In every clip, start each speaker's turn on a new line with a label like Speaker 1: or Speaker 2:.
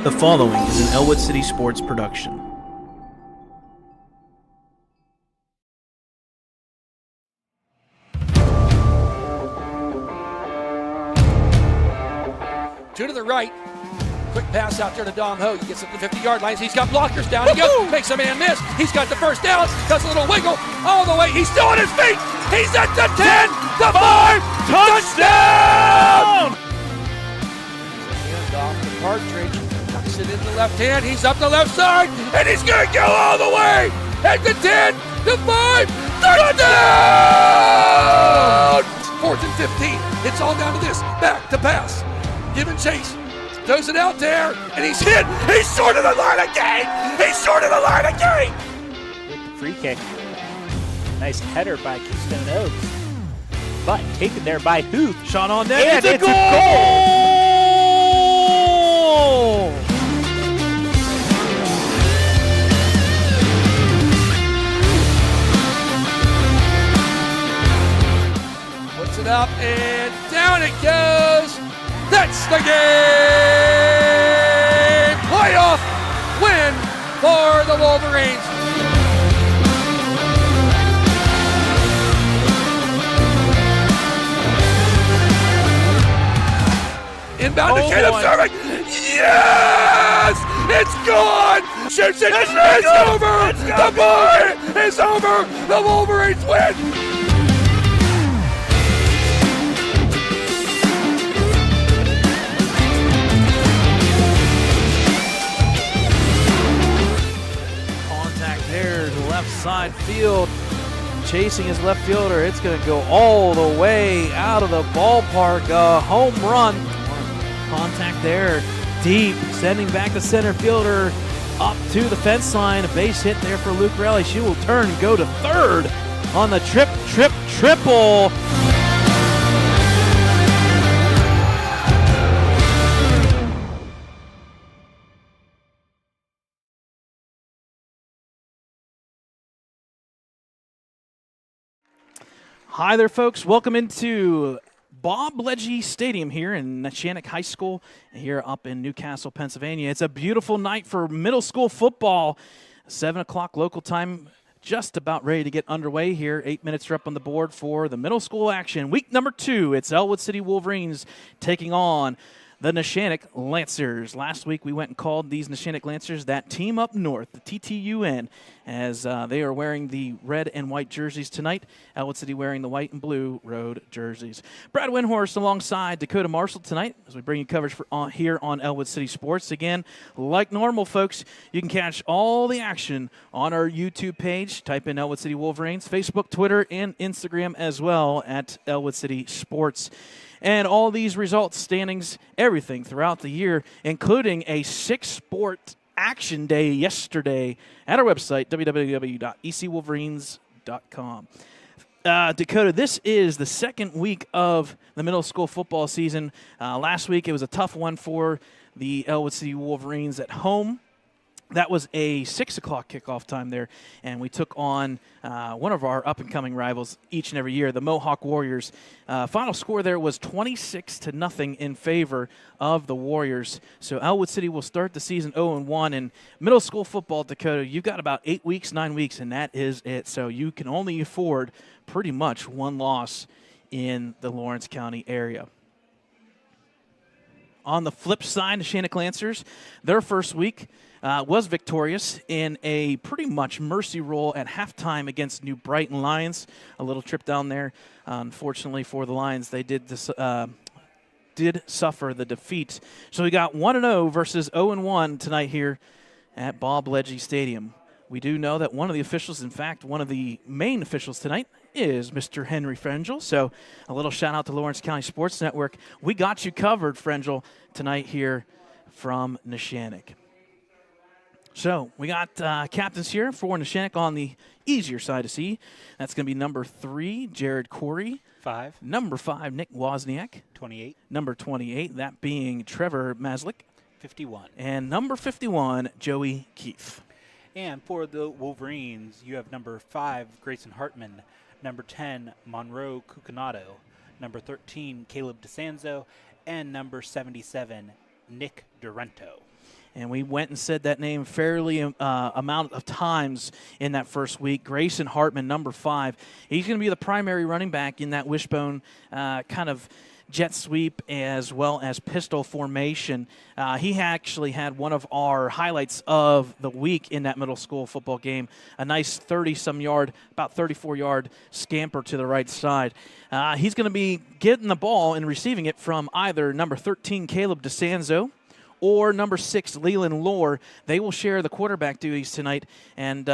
Speaker 1: The following is an Ellwood City Sports production.
Speaker 2: Two to the right. Quick pass out there to Dom Ho. He gets up to the 50-yard line. He's got blockers down. He goes, makes a man miss. He's got the first down. Does a little wiggle all the way. He's still on his feet. He's at the 10, the 5, touchdown! Hand off to Partridge. Tucks it in the left hand. He's up the left side, and he's going to go all the way. At the 10, the 5, touchdown! 4th and 15. It's all down to this. Back to pass. Give and chase. Throws it out there, and he's hit. He's short of the line again. He's short of the line again.
Speaker 3: With the free kick. Nice header by Keystone Oaks. But taken there by Huth.
Speaker 1: Shot on net.
Speaker 3: And it's a goal!
Speaker 2: Puts it up, and down it goes. That's the game! Playoff win for the Wolverines. Inbound to Caleb serving. Yes! It's gone! Shoots it. It's over! The boy is over! The Wolverines win!
Speaker 1: Left side field, chasing his left fielder. It's going to go all the way out of the ballpark. A home run. Contact there, deep, sending back the center fielder up to the fence line. A base hit there for Luke Raleigh. She will turn and go to third on the triple. Hi there, folks. Welcome into Bob Ledgy Stadium here in Neshannock High School here up in Newcastle, Pennsylvania. It's a beautiful night for middle school football. 7 o'clock local time, just about ready to get underway here. 8 minutes are up on the board for the middle school action. Week number 2, it's Ellwood City Wolverines taking on the Neshannock Lancers. Last week we went and called these Neshannock Lancers that team up north, the TTUN, as they are wearing the red and white jerseys tonight. Ellwood City wearing the white and blue road jerseys. Brad Windhorst alongside Dakota Marshall tonight as we bring you coverage here on Ellwood City Sports. Again, like normal, folks, you can catch all the action on our YouTube page. Type in Ellwood City Wolverines, Facebook, Twitter, and Instagram as well at Ellwood City Sports. And all these results, standings, everything throughout the year, including a 6-sport action day yesterday at our website, www.ecwolverines.com. Dakota, this is the second week of the middle school football season. Last week it was a tough one for the Ellwood City Wolverines at home. That was a 6 o'clock kickoff time there, and we took on one of our up-and-coming rivals each and every year, the Mohawk Warriors. Final score there was 26-0 in favor of the Warriors. So Ellwood City will start the season 0-1. In middle school football, Dakota, you've got about 8 weeks, 9 weeks, and that is it. So you can only afford pretty much one loss in the Lawrence County area. On the flip side, the Neshannock Lancers, their first week was victorious in a pretty much mercy roll at halftime against New Brighton Lions. A little trip down there. Unfortunately for the Lions, they did suffer the defeat. So we got 1-0 versus 0-1 tonight here at Bob Ledgy Stadium. We do know that one of the officials, in fact, one of the main officials tonight, is Mr. Henry Frengel. So a little shout out to Lawrence County Sports Network. We got you covered, Frengel, tonight here from Neshannock. So we got captains here for Neshannock on the easier side to see. That's going to be number 3, Jared Corey.
Speaker 3: 5.
Speaker 1: Number 5, Nick Wozniak.
Speaker 3: 28.
Speaker 1: Number 28, that being Trevor Maslick.
Speaker 3: 51.
Speaker 1: And number 51, Joey Keith.
Speaker 3: And for the Wolverines, you have number 5, Grayson Hartman. Number 10, Monroe Cucinato. Number 13, Caleb DeSanzo. And number 77, Nick Durento.
Speaker 1: And we went and said that name fairly amount of times in that first week. Grayson Hartman, number 5. He's going to be the primary running back in that wishbone kind of jet sweep as well as pistol formation. He actually had one of our highlights of the week in that middle school football game. A nice 30-some yard, about 34-yard scamper to the right side. He's going to be getting the ball and receiving it from either number 13, Caleb DeSanzo, or number 6, Leland Lohr. They will share the quarterback duties tonight. And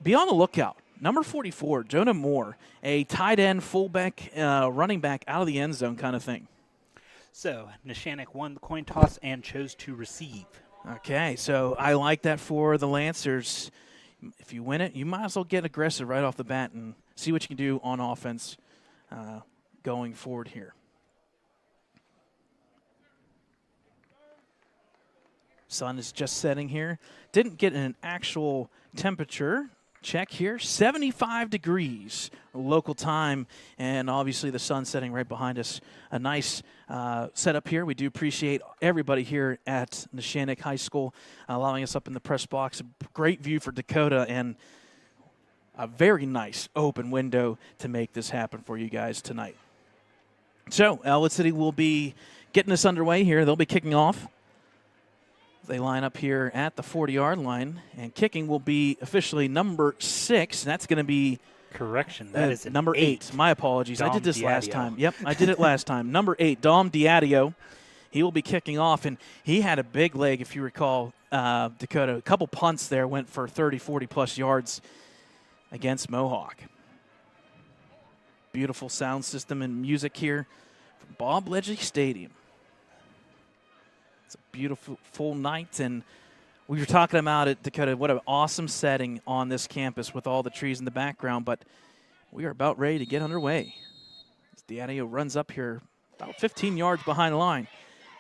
Speaker 1: be on the lookout. Number 44, Jonah Moore, a tight end, fullback, running back out of the end zone kind of thing.
Speaker 3: So Neshannock won the coin toss and chose to receive.
Speaker 1: Okay, so I like that for the Lancers. If you win it, you might as well get aggressive right off the bat and see what you can do on offense going forward here. Sun is just setting here. Didn't get an actual temperature check here. 75 degrees local time, and obviously the sun setting right behind us. A nice setup here. We do appreciate everybody here at Neshannock High School allowing us up in the press box. A great view for Dakota and a very nice open window to make this happen for you guys tonight. So Ellwood City will be getting us underway here. They'll be kicking off. They line up here at the 40-yard line, and kicking will be officially number 6. And that's going to be
Speaker 3: correction. That is
Speaker 1: number 8. My apologies.
Speaker 3: Dom
Speaker 1: I did this
Speaker 3: Diadio.
Speaker 1: last time. Yep, I did it last time. Number 8, Dom Diadio. He will be kicking off, and he had a big leg, if you recall, Dakota. A couple punts there went for 30, 40-plus yards against Mohawk. Beautiful sound system and music here from Bob Ledgely Stadium. It's a beautiful full night, and we were talking about it, Dakota, what an awesome setting on this campus with all the trees in the background, but we are about ready to get underway. As Diadio runs up here about 15 yards behind the line.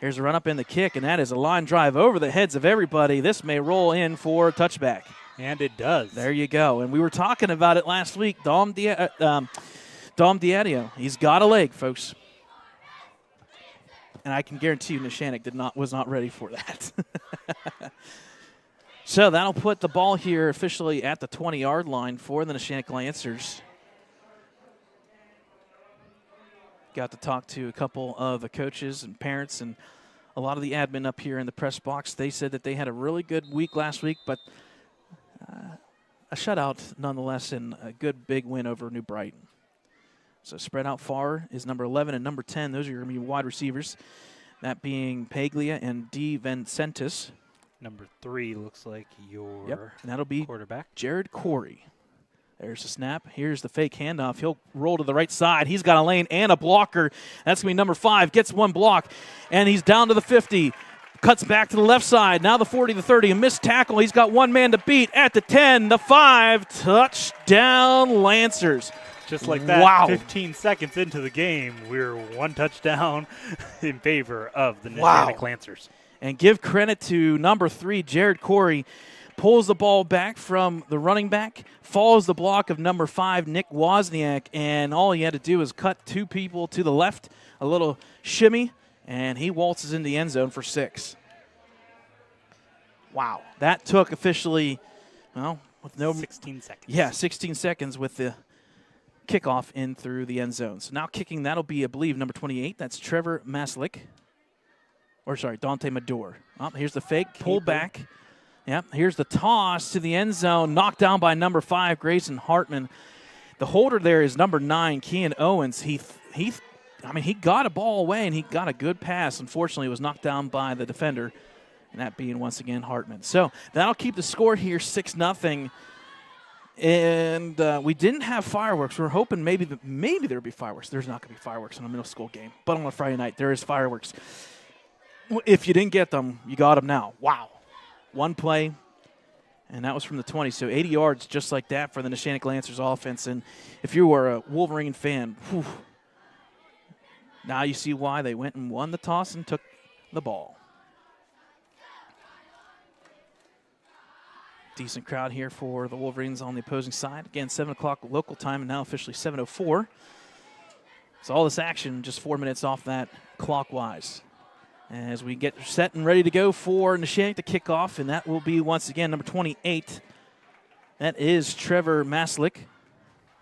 Speaker 1: Here's a run up in the kick, and that is a line drive over the heads of everybody. This may roll in for a touchback.
Speaker 3: And it does.
Speaker 1: There you go. And we were talking about it last week. Dom Diadio, he's got a leg, folks. And I can guarantee you Neshannock was not ready for that. So that'll put the ball here officially at the 20-yard line for the Neshannock Lancers. Got to talk to a couple of the coaches and parents and a lot of the admin up here in the press box. They said that they had a really good week last week, but a shutout nonetheless and a good big win over New Brighton. So spread out far is number 11 and number 10. Those are your wide receivers. That being Paglia and D. Vincentis.
Speaker 3: Number 3 looks like your
Speaker 1: and that'll be
Speaker 3: quarterback,
Speaker 1: Jared Corey. There's the snap. Here's the fake handoff. He'll roll to the right side. He's got a lane and a blocker. That's going to be number 5. Gets one block, and he's down to the 50. Cuts back to the left side. Now the 40, the 30. A missed tackle. He's got one man to beat at the 10, the 5. Touchdown, Lancers.
Speaker 3: Just like that,
Speaker 1: wow.
Speaker 3: 15 seconds into the game, we're one touchdown in favor of the Neshannock Lancers.
Speaker 1: And give credit to number 3, Jared Corey. Pulls the ball back from the running back, follows the block of number 5, Nick Wozniak, and all he had to do was cut 2 people to the left, a little shimmy, and he waltzes in the end zone for 6. Wow. That took officially, with no
Speaker 3: 16 seconds.
Speaker 1: Yeah, 16 seconds with the kickoff in through the end zone. So now kicking, that'll be, I believe, number 28. That's Trevor Maslick. Dante Mador. Oh, here's the fake, pull back. Yep, here's the toss to the end zone, knocked down by number 5, Grayson Hartman. The holder there is number 9, Kean Owens. He got a ball away, and he got a good pass. Unfortunately, it was knocked down by the defender, and that being, once again, Hartman. So that'll keep the score here 6-0. And we didn't have fireworks. We were hoping maybe there would be fireworks. There's not going to be fireworks in a middle school game. But on a Friday night, there is fireworks. If you didn't get them, you got them now. Wow. One play, and that was from the 20. So 80 yards just like that for the Neshannock Lancers offense. And if you were a Wolverine fan, now you see why they went and won the toss and took the ball. Decent crowd here for the Wolverines on the opposing side. Again, 7 o'clock local time, and now officially 7:04. So all this action just 4 minutes off that clockwise. as we get set and ready to go for Neshannock to kick off, and that will be once again number 28. That is Trevor Maslick.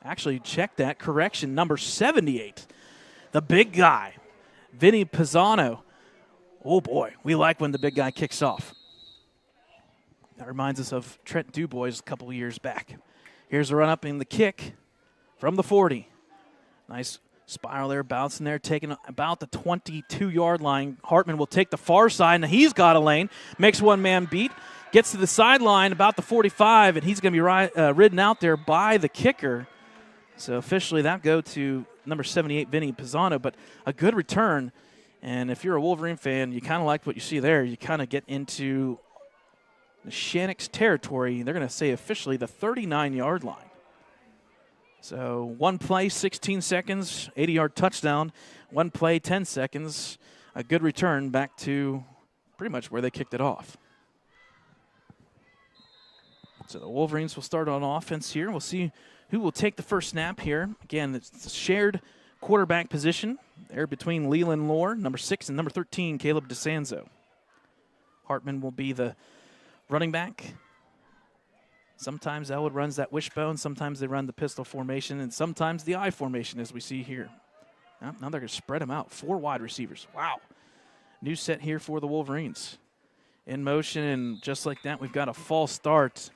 Speaker 1: Actually, check that. Correction, number 78. The big guy, Vinny Pisano. Oh, boy, we like when the big guy kicks off. That reminds us of Trent Dubois a couple of years back. Here's a run-up in the kick from the 40. Nice spiral there, bouncing there, taking about the 22-yard line. Hartman will take the far side, and he's got a lane. Makes one man beat. Gets to the sideline about the 45, and he's going to be ridden out there by the kicker. So officially that go to number 78, Vinny Pisano, but a good return. And if you're a Wolverine fan, you kind of like what you see there. You kind of get into Neshannock's territory. They're going to say officially the 39-yard line. So one play, 16 seconds, 80-yard touchdown. One play, 10 seconds. A good return back to pretty much where they kicked it off. So the Wolverines will start on offense here. We'll see who will take the first snap here. Again, it's a shared quarterback position there between Leland Lohr, number 6, and number 13, Caleb DeSanzo. Hartman will be the running back. Sometimes Ellwood runs that wishbone. Sometimes they run the pistol formation, and sometimes the I formation, as we see here. Now they're going to spread them out. 4 wide receivers. Wow. New set here for the Wolverines. In motion, and just like that, we've got a false start.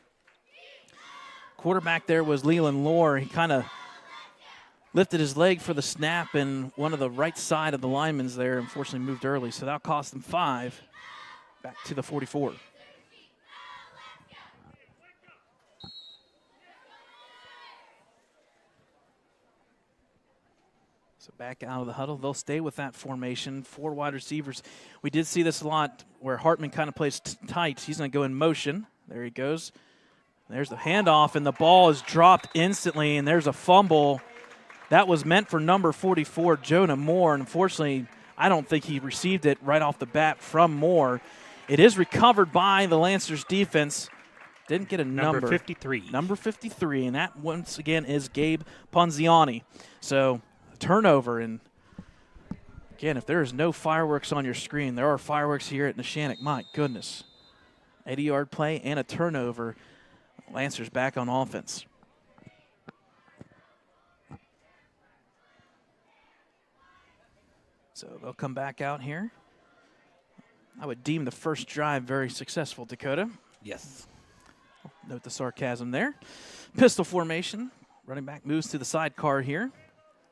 Speaker 1: Quarterback there was Leland Lohr. He kind of lifted his leg for the snap, and one of the right side of the linemen's there unfortunately moved early, so that cost them 5. Back to the 44. So back out of the huddle. They'll stay with that formation. 4 wide receivers. We did see this a lot where Hartman kind of plays tight. He's going to go in motion. There he goes. There's the handoff, and the ball is dropped instantly, and there's a fumble. That was meant for number 44, Jonah Moore. Unfortunately, I don't think he received it right off the bat from Moore. It is recovered by the Lancers defense. Didn't get a number.
Speaker 3: Number 53.
Speaker 1: Number 53, and that once again is Gabe Ponziani. So turnover, and again, if there is no fireworks on your screen, there are fireworks here at Neshannock. My goodness. 80-yard play and a turnover. Lancers back on offense. So they'll come back out here. I would deem the first drive very successful, Dakota.
Speaker 2: Yes.
Speaker 1: Note the sarcasm there. Pistol formation. Running back moves to the sidecar here.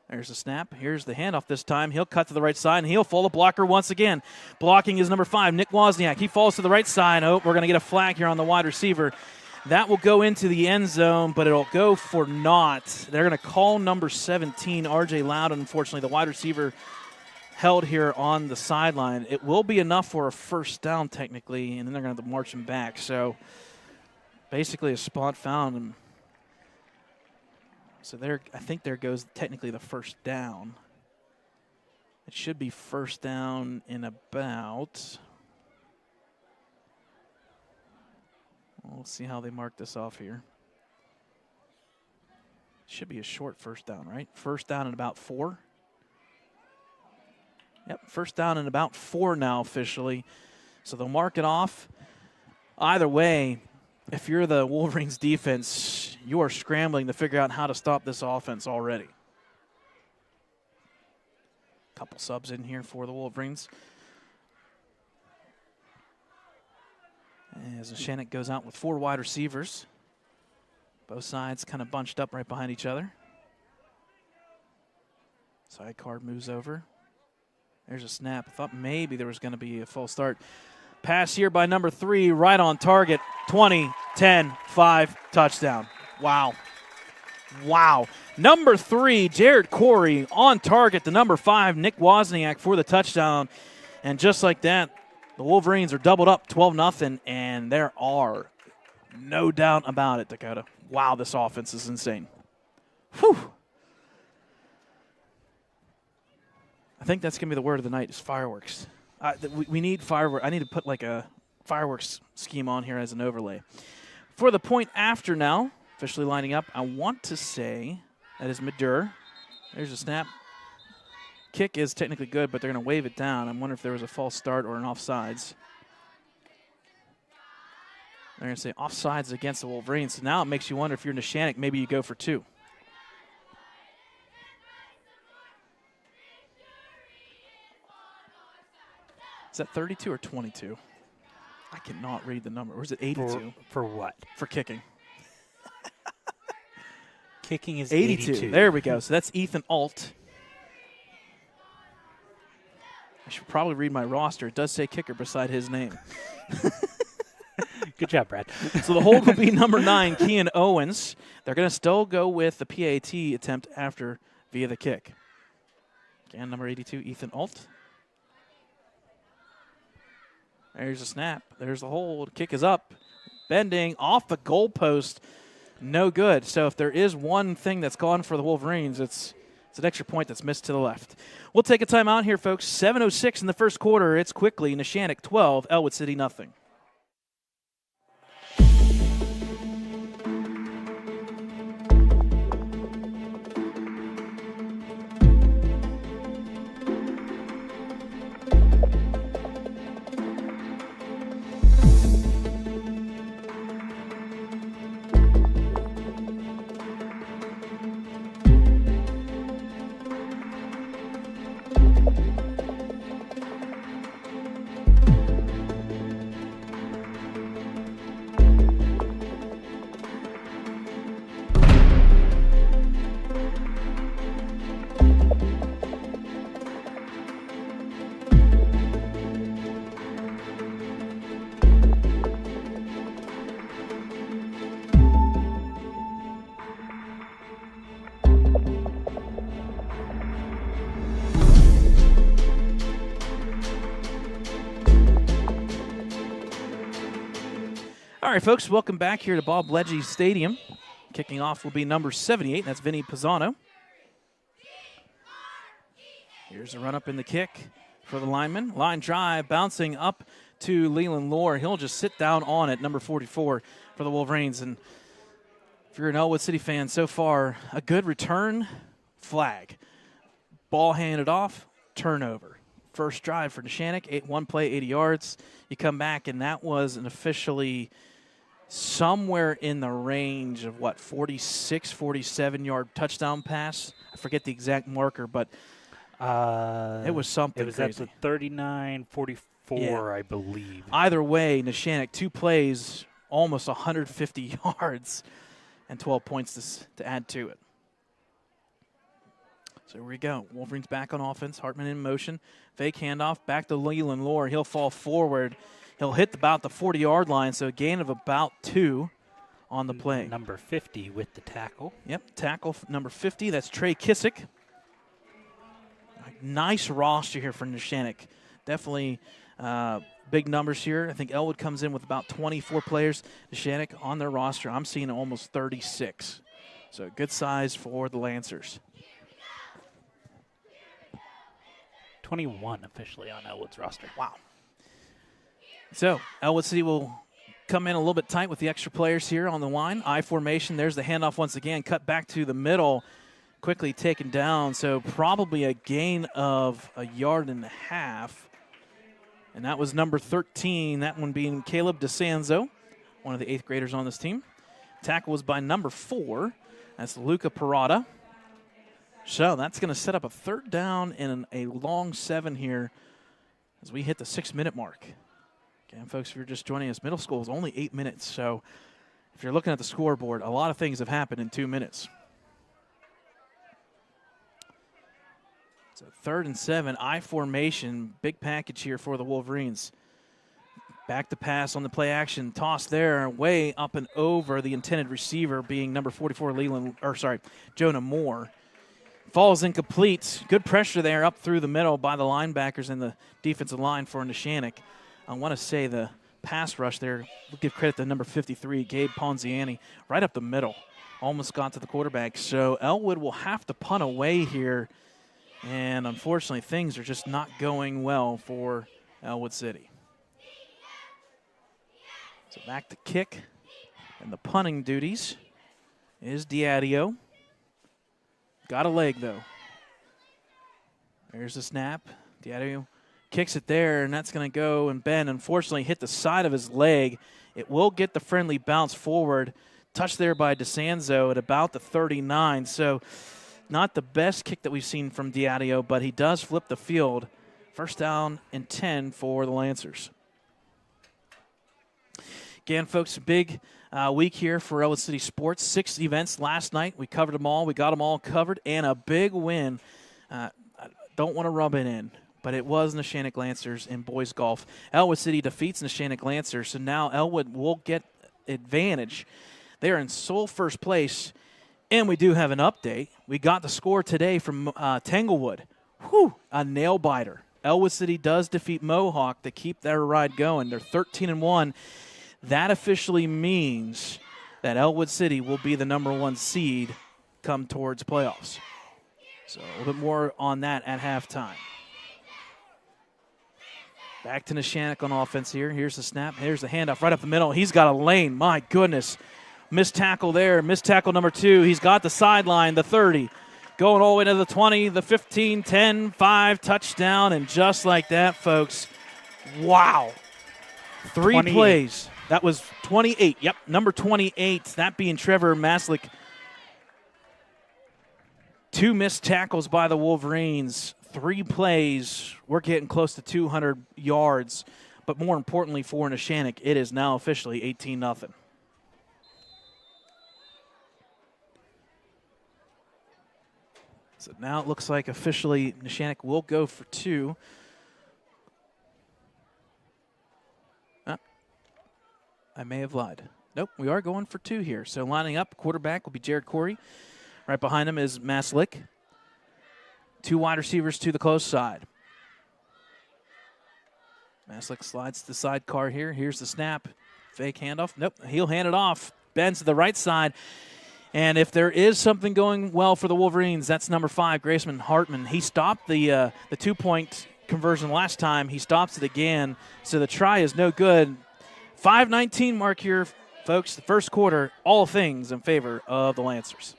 Speaker 1: There's the snap. Here's the handoff this time. He'll cut to the right side, and he'll fall the blocker once again. Blocking is number 5, Nick Wozniak. He falls to the right side. Oh, we're going to get a flag here on the wide receiver. That will go into the end zone, but it'll go for naught. They're going to call number 17, R.J. Loudon. Unfortunately, the wide receiver held here on the sideline. It will be enough for a first down, technically, and then they're going to have to march him back. So basically a spot found. And so there, I think there goes technically the first down. It should be first down in about, we'll see how they mark this off here. Should be a short first down, right? First down in about 4. Yep, first down in about 4 now officially. So they'll mark it off. Either way, if you're the Wolverines defense, you are scrambling to figure out how to stop this offense already. Couple subs in here for the Wolverines. As Neshannock goes out with 4 wide receivers. Both sides kind of bunched up right behind each other. Side card moves over. There's a snap. I thought maybe there was going to be a full start. Pass here by number 3, right on target. 20, 10, 5, touchdown. Wow. Wow. Number 3, Jared Corey on target. The number 5, Nick Wozniak for the touchdown. And just like that, the Wolverines are doubled up 12-0, and there are no doubt about it, Dakota. Wow, this offense is insane. Whew. I think that's going to be the word of the night is fireworks. We need fireworks. I need to put like a fireworks scheme on here as an overlay. For the point after now, officially lining up, I want to say that is Madur. There's a snap. kick is technically good, but they're going to wave it down. I wonder if there was a false start or an offsides. They're going to say offsides against the Wolverines. So now it makes you wonder if you're Neshannock, maybe you go for 2. Is that 32 or 22? I cannot read the number. Or is it 82?
Speaker 3: For what?
Speaker 1: For kicking.
Speaker 3: Kicking is
Speaker 1: 82. There we go. So that's Ethan Alt. I should probably read my roster. It does say kicker beside his name.
Speaker 3: Good job, Brad.
Speaker 1: So the hold will be number 9, Kean Owens. They're going to still go with the PAT attempt after via the kick. Again, number 82, Ethan Alt. There's a snap. There's the hold. Kick is up. Bending off the goalpost. No good. So if there is one thing that's gone for the Wolverines, it's an extra point that's missed to the left. We'll take a timeout here, folks. 7:06 in the first quarter. It's quickly Neshannock 12, Ellwood City nothing. All right, folks, welcome back here to Bob Ledgy Stadium. Kicking off will be number 78, that's Vinny Pisano. Here's a run-up in the kick for the lineman. Line drive, bouncing up to Leland Lohr. He'll just sit down on it, number 44 for the Wolverines. And if you're an Ellwood City fan, so far, a good return, flag. Ball handed off, turnover. First drive for Neshannock, one play, 80 yards. You come back, and that was an officially somewhere in the range of, 46, 47-yard touchdown pass. I forget the exact marker, but it was something crazy.
Speaker 3: It was at the 39-44, yeah. I believe.
Speaker 1: Either way, Neshannock, 2 plays, almost 150 yards, and 12 points to add to it. So here we go. Wolverines back on offense. Hartman in motion. Fake handoff. Back to Leland Lohr. He'll fall forward. He'll hit about the 40-yard line, so a gain of about 2 on the play.
Speaker 3: Number 50 with the tackle.
Speaker 1: Yep, tackle number 50. That's Trey Kissick. Nice roster here for Neshannock. Definitely big numbers here. I think Ellwood comes in with about 24 players. Neshannock on their roster, I'm seeing almost 36. So good size for the Lancers.
Speaker 3: 21 officially on Ellwood's roster.
Speaker 1: Wow. So Ellwood City will come in a little bit tight with the extra players here on the line. I formation. There's the handoff once again. Cut back to the middle. Quickly taken down. So probably a gain of 1.5 yards. And that was number 13. That one being Caleb DeSanzo, one of the 8th graders on this team. Tackle was by number 4. That's Luca Parada. So that's going to set up a 3rd down and a long 7 here as we hit the 6-minute mark. Again, folks, if you're just joining us, middle school is only 8 minutes. So if you're looking at the scoreboard, a lot of things have happened in 2 minutes. So 3rd and 7, I formation, big package here for the Wolverines. Back to pass on the play action, toss there, way up and over the intended receiver being number 44, Jonah Moore. Falls incomplete. Good pressure there up through the middle by the linebackers and the defensive line for Neshannock. I want to say the pass rush there, we'll give credit to number 53, Gabe Ponziani, right up the middle. Almost got to the quarterback. So Ellwood will have to punt away here. And unfortunately, things are just not going well for Ellwood City. So back to kick. And the punting duties is Diadio. Got a leg, though. There's the snap. Diadio kicks it there, and that's going to go and bend. Unfortunately, hit the side of his leg. It will get the friendly bounce forward. Touched there by DeSanzo at about the 39. So not the best kick that we've seen from Diadio, but he does flip the field. First down and 10 for the Lancers. Again, folks, a big week here for Ellwood City Sports. 6 events last night. We covered them all. We got them all covered, and a big win. I don't want to rub it in, but it was Neshannock Lancers in boys golf. Ellwood City defeats Neshannock Lancers, so now Ellwood will get advantage. They're in sole first place, and we do have an update. We got the score today from Tanglewood. Whew, a nail-biter. Ellwood City does defeat Mohawk to keep their ride going. They're 13-1. That officially means that Ellwood City will be the #1 seed come towards playoffs. So a little bit more on that at halftime. Back to Neshannock on offense here. Here's the snap. Here's the handoff right up the middle. He's got a lane. My goodness. Missed tackle there. Missed tackle number 2. He's got the sideline, the 30. Going all the way to the 20, the 15, 10, 5, touchdown. And just like that, folks, wow. 3
Speaker 3: 28.
Speaker 1: plays. That was 28. Yep, number 28, that being Trevor Maslick. 2 missed tackles by the Wolverines. 3 plays. We're getting close to 200 yards. But more importantly for Neshannock, it is now officially 18-0. So now it looks like officially Neshannock will go for 2. I may have lied. Nope, we are going for 2 here. So lining up, quarterback will be Jared Corey. Right behind him is Maslick. 2 wide receivers to the close side. Maslick slides to the sidecar here. Here's the snap. Fake handoff. Nope, he'll hand it off. Bends to the right side. And if there is something going well for the Wolverines, that's number 5, Graceman Hartman. He stopped the 2-point conversion last time. He stops it again. So the try is no good. 5:19 mark here, folks. The first quarter, all things in favor of the Lancers.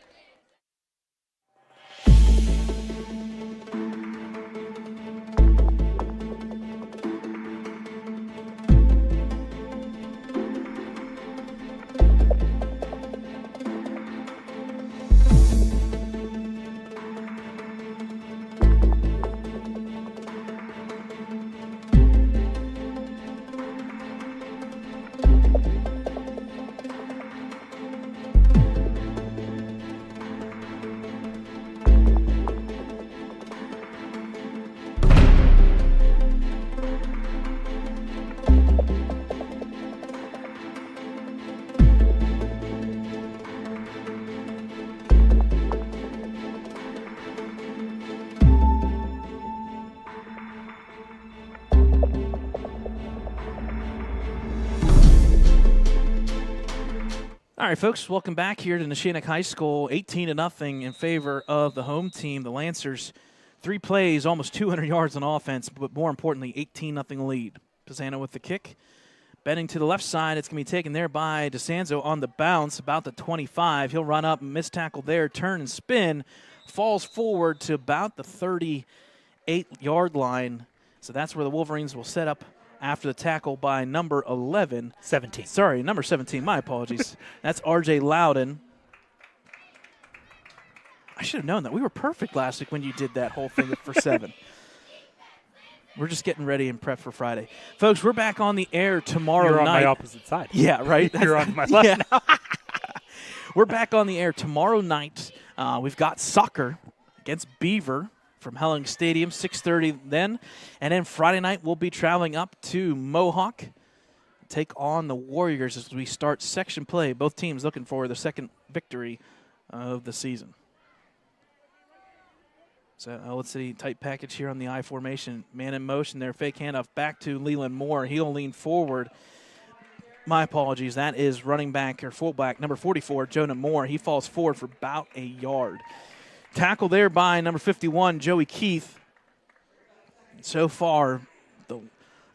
Speaker 1: All right, folks, welcome back here to Neshannock High School. 18-0 in favor of the home team, the Lancers. 3 plays, almost 200 yards on offense, but more importantly, 18-0 lead. Pisano with the kick. Bending to the left side, it's going to be taken there by DeSanzo on the bounce, about the 25. He'll run up, miss tackle there, turn and spin, falls forward to about the 38-yard line. So that's where the Wolverines will set up after the tackle by number 11.
Speaker 3: 17.
Speaker 1: Sorry, number 17. My apologies. That's R.J. Loudon. I should have known that. We were perfect last week when you did that whole thing for 7. We're just getting ready and prep for Friday. Folks, we're back on the air tomorrow
Speaker 3: You're on
Speaker 1: night.
Speaker 3: my opposite side.
Speaker 1: Yeah, right?
Speaker 3: You're on my left
Speaker 1: Yeah.
Speaker 3: now.
Speaker 1: We're back on the air tomorrow night. We've got soccer against Beaver from Helling Stadium, 6:30 then. And then Friday night, we'll be traveling up to Mohawk, take on the Warriors as we start section play. Both teams looking for the second victory of the season. So Ellwood City tight package here on the I formation. Man in motion there, fake handoff back to Leland Moore. He'll lean forward. My apologies, that is running back or fullback, number 44, Jonah Moore. He falls forward for about a yard. Tackle there by number 51, Joey Keith. So far, the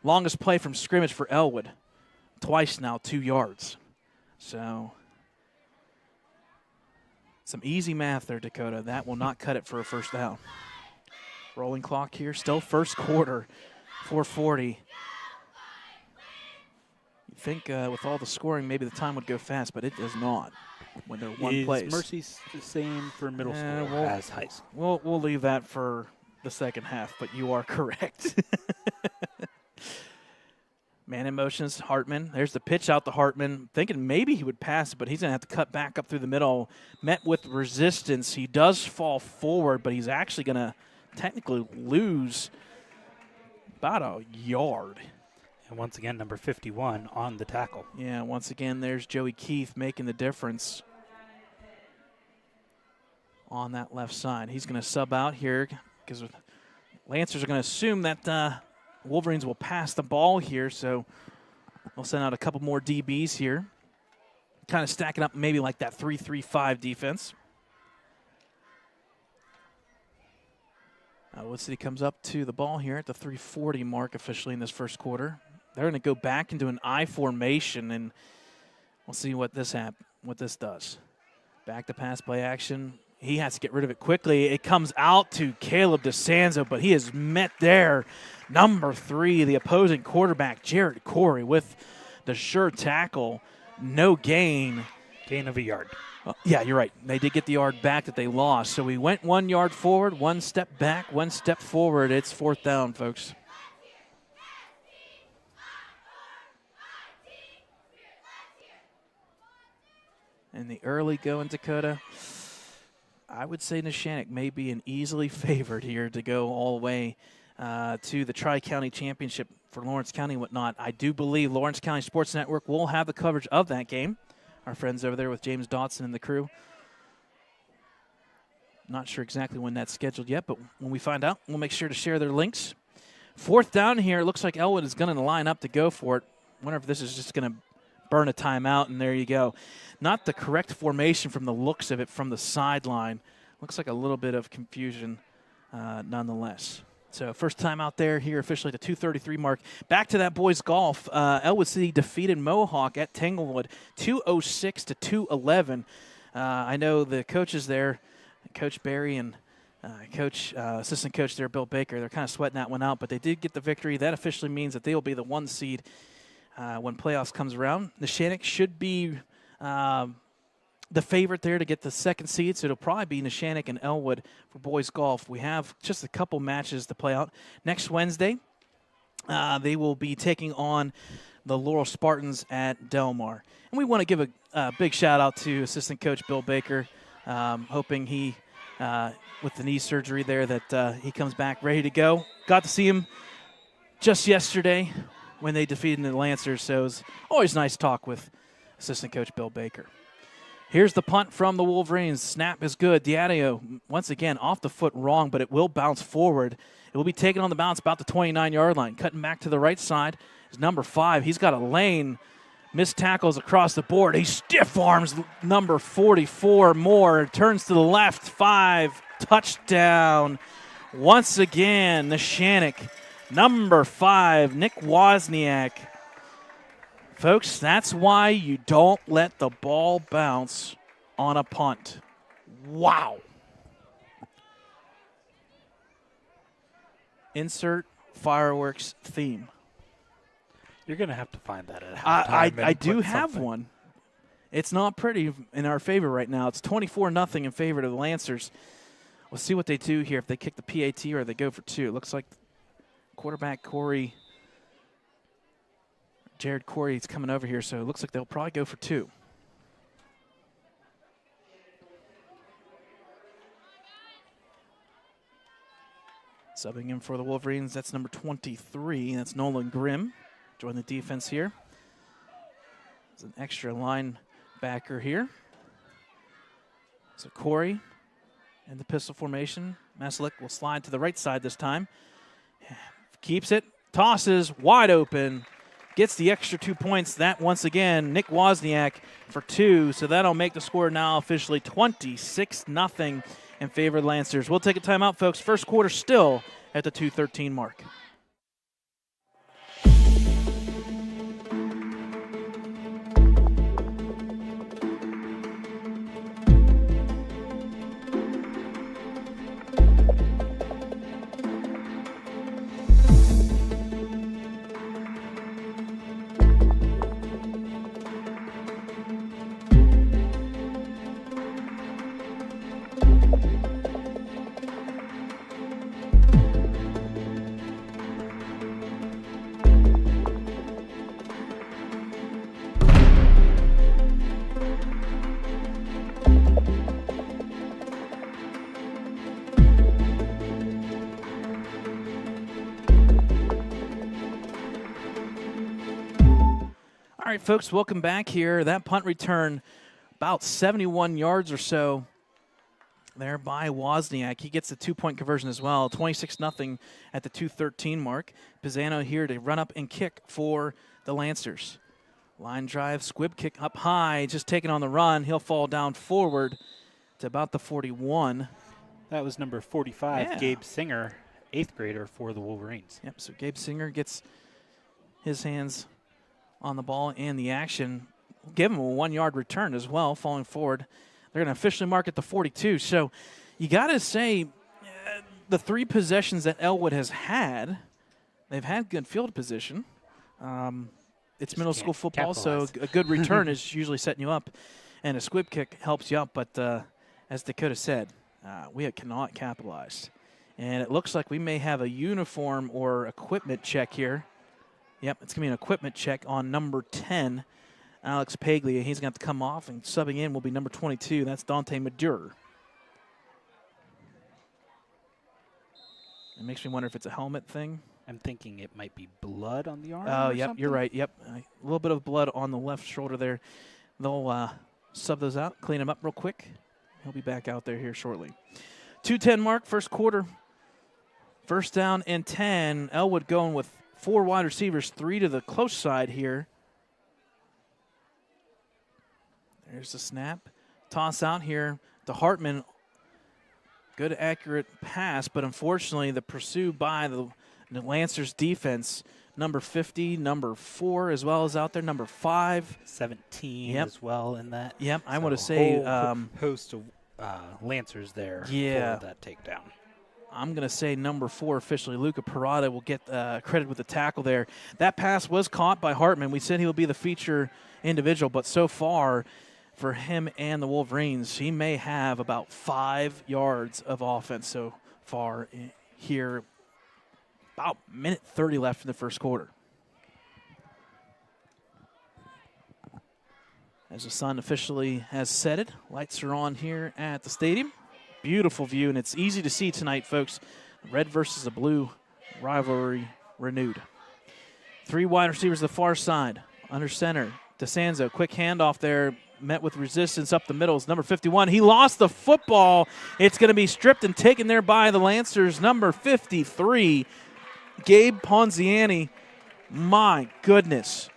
Speaker 1: longest play from scrimmage for Ellwood. Twice now, 2 yards. So, some easy math there, Dakota. That will not cut it for a first down. Rolling clock here, still first quarter, 4:40. You'd think with all the scoring, maybe the time would go fast, but it does not when they're one place.
Speaker 3: Is Mercy's the same for middle school as high school?
Speaker 1: We'll leave that for the second half, but you are correct. Man in motions, Hartman. There's the pitch out to Hartman. Thinking maybe he would pass it, but he's going to have to cut back up through the middle. Met with resistance. He does fall forward, but he's actually going to technically lose about a yard.
Speaker 3: And once again, number 51 on the tackle.
Speaker 1: Yeah, once again, there's Joey Keith making the difference on that left side. He's going to sub out here because Lancers are going to assume that Wolverines will pass the ball here, so we'll send out a couple more DBs here. Kind of stacking up maybe like that 3-3-5 defense. Wood City comes up to the ball here at the 3:40 mark officially in this first quarter. They're going to go back into an I formation, and we'll see what this does. Back to pass play action. He has to get rid of it quickly. It comes out to Caleb DeSanzo, but he is met there. Number 3, the opposing quarterback, Jared Corey, with the sure tackle. No gain.
Speaker 3: Gain of a yard.
Speaker 1: Yeah, you're right. They did get the yard back that they lost. So we went 1 yard forward, 1 step back, 1 step forward. It's 4th down, folks. In the early going, Dakota, I would say Neshannock may be an easily favored here to go all the way to the Tri-County Championship for Lawrence County and whatnot. I do believe Lawrence County Sports Network will have the coverage of that game. Our friends over there with James Dotson and the crew. Not sure exactly when that's scheduled yet, but when we find out, we'll make sure to share their links. 4th down here. It looks like Ellwood is going to line up to go for it. Wonder if this is just going to burn a timeout, and there you go. Not the correct formation from the looks of it from the sideline. Looks like a little bit of confusion nonetheless. So first time out there here officially at the 2:33 mark. Back to that boys golf. Ellwood City defeated Mohawk at Tanglewood 206 to 211. I know the coaches there, Coach Barry and assistant coach there, Bill Baker, they're kind of sweating that one out, but they did get the victory. That officially means that they will be the 1 seed when playoffs comes around. Neshannock should be the favorite there to get the 2nd seed, so it'll probably be Neshannock and Ellwood for boys golf. We have just a couple matches to play out. Next Wednesday, they will be taking on the Laurel Spartans at Del Mar. And we want to give a big shout-out to assistant coach Bill Baker, hoping he, with the knee surgery there, that he comes back ready to go. Got to see him just yesterday when they defeated the Lancers, so it was always nice talk with assistant coach Bill Baker. Here's the punt from the Wolverines. Snap is good. Diadio, once again, off the foot wrong, but it will bounce forward. It will be taken on the bounce about the 29-yard line. Cutting back to the right side is number 5. He's got a lane. Missed tackles across the board. He stiff arms number 44 more. Turns to the left. 5. Touchdown. Once again, Neshannock. Number 5, Nick Wozniak. Folks, that's why you don't let the ball bounce on a punt. Wow. Insert fireworks theme.
Speaker 3: You're going to have to find that at halftime.
Speaker 1: I do have one. It's not pretty in our favor right now. It's 24-0 in favor of the Lancers. We'll see what they do here, if they kick the PAT or they go for 2. It looks like quarterback Jared Corey is coming over here, so it looks like they'll probably go for 2. Subbing in for the Wolverines, that's number 23. That's Nolan Grimm. Join the defense here. There's an extra linebacker here. So Corey in the pistol formation. Masalik will slide to the right side this time. Keeps it, tosses, wide open. Gets the extra 2 points. That, once again, Nick Wozniak for 2. So that'll make the score now officially 26-0 in favor of the Lancers. We'll take a timeout, folks. First quarter still at the 2:13 mark. All right, folks, welcome back here. That punt return, about 71 yards or so there by Wozniak. He gets the 2-point conversion as well, 26-0 at the 2:13 mark. Pisano here to run up and kick for the Lancers. Line drive, squib kick up high, just taking on the run. He'll fall down forward to about the 41.
Speaker 3: That was number 45,
Speaker 1: Yeah.
Speaker 3: Gabe Singer, 8th grader for the Wolverines.
Speaker 1: Yep, so Gabe Singer gets his hands on the ball and the action. Give him a 1-yard return as well, falling forward. They're going to officially mark at the 42. So you got to say the 3 possessions that Ellwood has had, they've had good field position. It's
Speaker 3: Just
Speaker 1: middle
Speaker 3: can't
Speaker 1: school football, so
Speaker 3: capitalize.
Speaker 1: a good return is usually setting you up, and a squib kick helps you out. But as Dakota said, we cannot capitalize. And it looks like we may have a uniform or equipment check here. Yep, it's going to be an equipment check on number 10, Alex Paglia. He's going to have to come off, and subbing in will be number 22. That's Dante Madur. It makes me wonder if it's a helmet thing.
Speaker 3: I'm thinking it might be blood on the arm.
Speaker 1: Oh,
Speaker 3: or
Speaker 1: yep,
Speaker 3: something.
Speaker 1: you're right. Yep, a little bit of blood on the left shoulder there. They'll sub those out, clean them up real quick. He'll be back out there here shortly. 2:10 mark, first quarter. First down and 10. Ellwood going with 4 wide receivers, 3 to the close side here. There's the snap. Toss out here to Hartman. Good, accurate pass, but unfortunately the pursuit by the Lancers defense, number 50, number 4 as well as out there, number 5.
Speaker 3: 17
Speaker 1: Yep.
Speaker 3: as well in that.
Speaker 1: Yep, I
Speaker 3: So
Speaker 1: want to say
Speaker 3: whole host of Lancers there
Speaker 1: Yeah.
Speaker 3: for that takedown.
Speaker 1: I'm going to say number 4 officially. Luca Parada will get credit with the tackle there. That pass was caught by Hartman. We said he would be the feature individual, but so far for him and the Wolverines, he may have about 5 yards of offense so far here. About minute 30 left in the first quarter. As the sun officially has set it, lights are on here at the stadium. Beautiful view, and it's easy to see tonight, folks. Red versus the blue rivalry renewed. 3 wide receivers the far side. Under center, DeSanzo, quick handoff there, met with resistance up the middle. It's number 51. He lost the football. It's going to be stripped and taken there by the Lancers. Number 53, Gabe Ponziani. My goodness.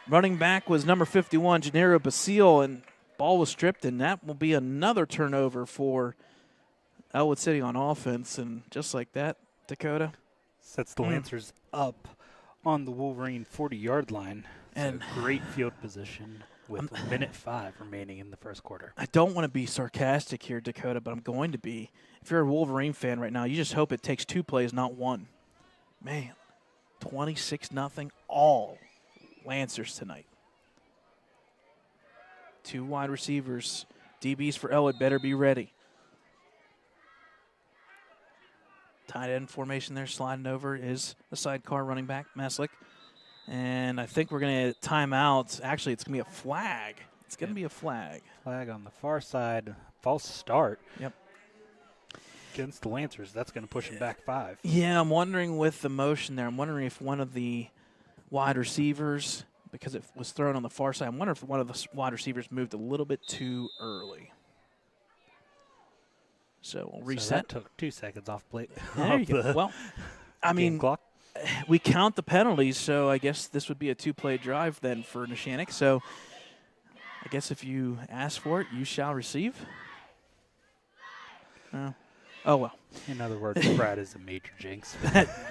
Speaker 1: Running back was number 51, Gennaro Basile, and ball was stripped, and that will be another turnover for Ellwood City on offense. And just like that, Dakota.
Speaker 3: Sets the Lancers up on the Wolverine 40-yard line.
Speaker 1: And
Speaker 3: So great field position with minute 5 remaining in the first quarter.
Speaker 1: I don't want to be sarcastic here, Dakota, but I'm going to be. If you're a Wolverine fan right now, you just hope it takes 2 plays, not 1. Man, 26-0 all Lancers tonight. 2 wide receivers. DBs for Ellwood better be ready. Tight end formation there, sliding over is the sidecar running back, Maslick. And I think we're going to time out. Actually, it's going to be a flag. It's going to be a flag.
Speaker 3: Flag on the far side. False start.
Speaker 1: Yep.
Speaker 3: Against the Lancers. That's going to push them back 5.
Speaker 1: Yeah, I'm wondering with the motion there, I'm wondering if one of the wide receivers, because it was thrown on the far side, I'm wondering if one of the wide receivers moved a little bit too early. So we'll
Speaker 3: So
Speaker 1: reset.
Speaker 3: that took 2 seconds off plate.
Speaker 1: There you go. Well, I mean,
Speaker 3: clock.
Speaker 1: we count the penalties, so I guess this would be a 2-play drive then for Neshannock. So I guess if you ask for it, you shall receive. Oh, well.
Speaker 3: In other words, Brad is a major jinx.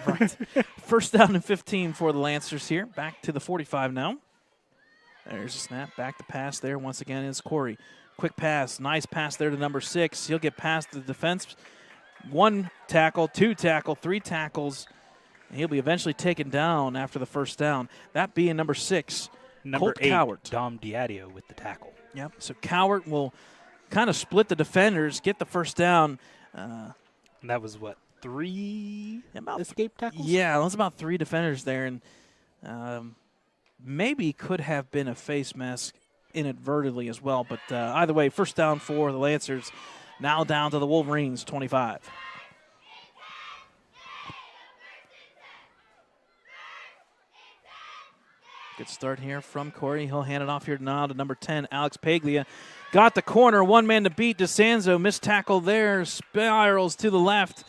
Speaker 1: Right. First down and 15 for the Lancers here. Back to the 45 now. There's a snap. Back to pass there. Once again is Corey. Quick pass. Nice pass there to number 6. He'll get past the defense. 1 tackle, 2 tackle, 3 tackles. And he'll be eventually taken down after the first down. That being number 6,
Speaker 3: Number
Speaker 1: Colt
Speaker 3: 8,
Speaker 1: Cowart.
Speaker 3: Dom Diadio with the tackle.
Speaker 1: Yep. So Cowart will kind of split the defenders, get the first down.
Speaker 3: And that was, what, 3
Speaker 1: About
Speaker 3: escape tackles?
Speaker 1: Yeah, it was about 3 defenders there, and maybe could have been a face mask inadvertently as well. But either way, first down for the Lancers. Now down to the Wolverines, 25. Good start here from Corey. He'll hand it off here now to number 10, Alex Paglia. Got the corner, one man to beat. DeSanzo, missed tackle there, spirals to the left.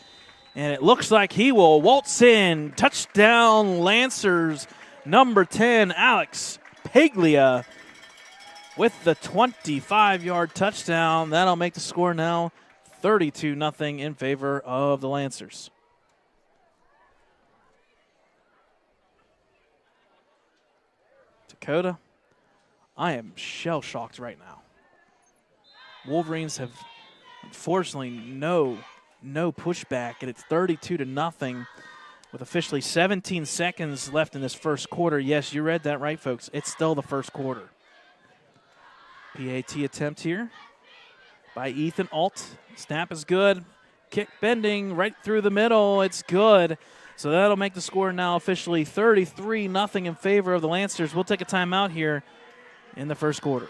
Speaker 1: And it looks like he will waltz in. Touchdown, Lancers. Number 10, Alex Paglia with the 25-yard touchdown. That'll make the score now 32-0 in favor of the Lancers. Dakota, I am shell-shocked right now. Wolverines have, unfortunately, no pushback, and it's 32-0 with officially 17 seconds left in this first quarter. Yes, you read that right, folks. It's still the first quarter. PAT attempt here by Ethan Alt. Snap is good. Kick bending right through the middle. It's good. So that'll make the score now officially 33-0 in favor of the Lancers. We'll take a timeout here in the first quarter.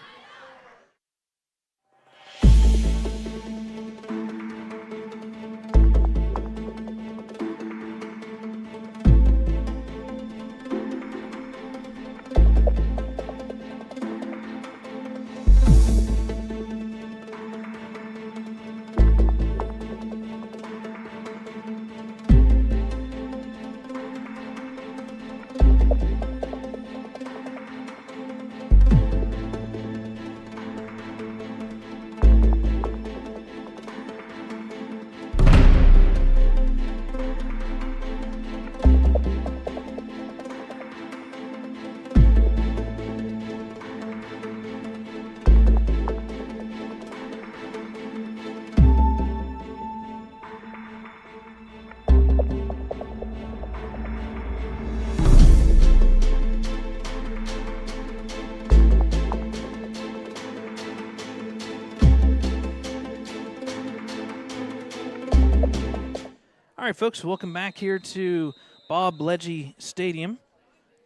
Speaker 1: All right, folks, welcome back here to Bob Ledgy Stadium.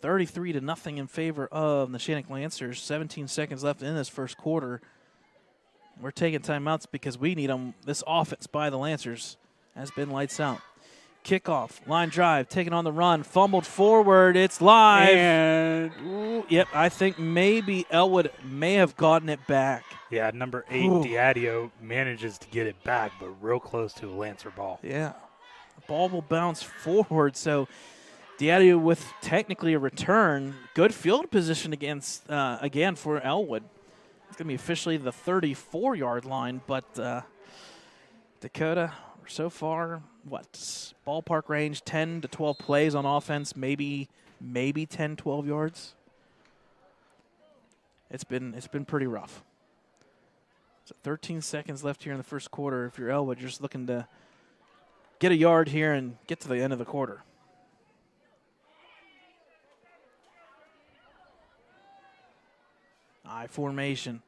Speaker 1: 33-0 in favor of the Neshannock Lancers. 17 seconds left in this first quarter. We're taking timeouts because we need them. This offense by the Lancers has been lights out. Kickoff, line drive, taken on the run, fumbled forward. It's live.
Speaker 3: And
Speaker 1: Ooh, yep, I think maybe Ellwood may have gotten it back.
Speaker 4: Yeah, number 8, Diadio, manages to get it back, but real close to a Lancer ball.
Speaker 1: Yeah. The ball will bounce forward, so Diadio with technically a return. Good field position against again for Ellwood. It's going to be officially the 34-yard line, but Dakota, so far, what, ballpark range, 10 to 12 plays on offense, maybe 10, 12 yards. It's been pretty rough. So 13 seconds left here in the first quarter. If you're Ellwood, you're just looking to get a yard here and get to the end of the quarter. I formation.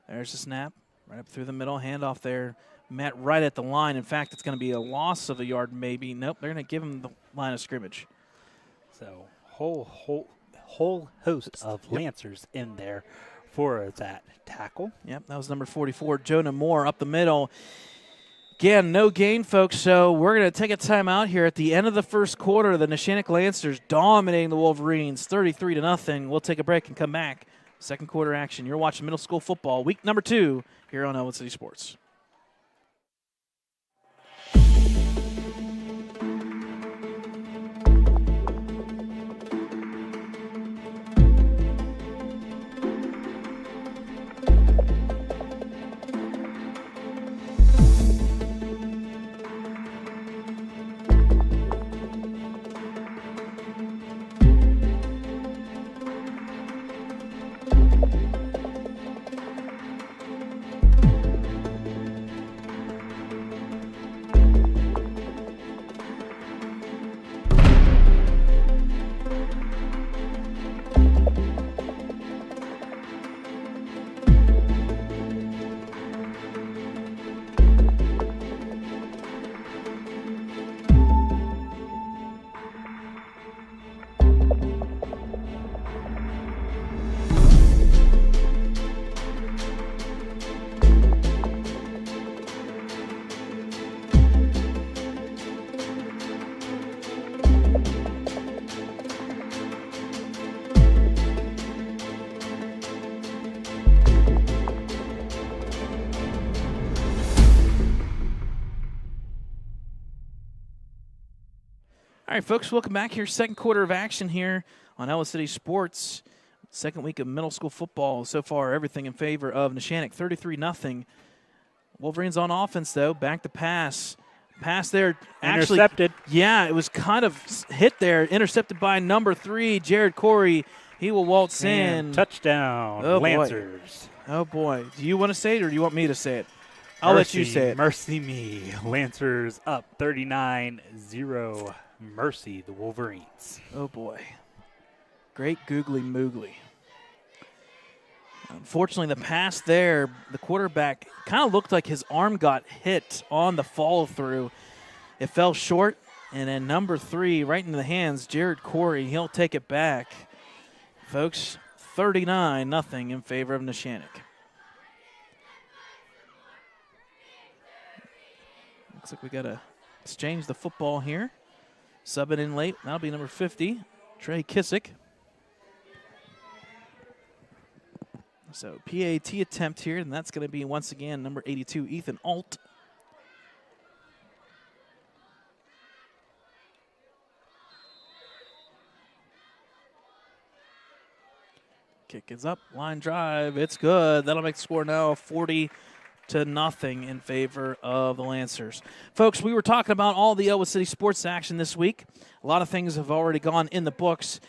Speaker 1: There's the snap. Right up through the middle. Handoff there. Met right at the line. In fact, it's going to be a loss of a yard maybe. Nope, they're going to give him the line of scrimmage.
Speaker 4: So whole host of Lancers in there for that tackle.
Speaker 1: Yep, that was number 44, Jonah Moore, up the middle. Again, no gain, folks, so we're going to take a timeout here at the end of the first quarter. The Neshannock Lancers dominating the Wolverines 33-0. We'll take a break and come back. Second quarter action. You're watching middle school football, week number 2 here on Ellwood City Sports. right, folks, welcome back here. Second quarter of action here on Ellwood City Sports. Second week of middle school football. So far, everything in favor of Neshannock, 33-0. Wolverines on offense, though. Back to pass. Pass there. Actually,
Speaker 3: intercepted.
Speaker 1: Yeah, it was kind of hit there. Intercepted by number 3, Jared Corey. He will waltz in.
Speaker 3: Touchdown,
Speaker 1: Oh,
Speaker 3: Lancers.
Speaker 1: Boy. Oh, boy. Do you want to say it or do you want me to say it? I'll let you say it.
Speaker 3: Mercy me. Lancers up 39-0. Mercy the Wolverines.
Speaker 1: Oh, boy. Great googly moogly. Unfortunately, the pass there, the quarterback kind of looked like his arm got hit on the follow-through. It fell short, and then number 3 right into the hands, Jared Corey. He'll take it back. Folks, 39-0 in favor of Neshannock. Looks like we got to exchange the football here. Subbing in late. That'll be number 50, Trey Kissick. So PAT attempt here, and that's going to be once again number 82, Ethan Alt. Kick is up, line drive, it's good. That'll make the score now 40-0 in favor of the Lancers. Folks, we were talking about all the Ellwood City sports action this week. A lot of things have already gone in the books.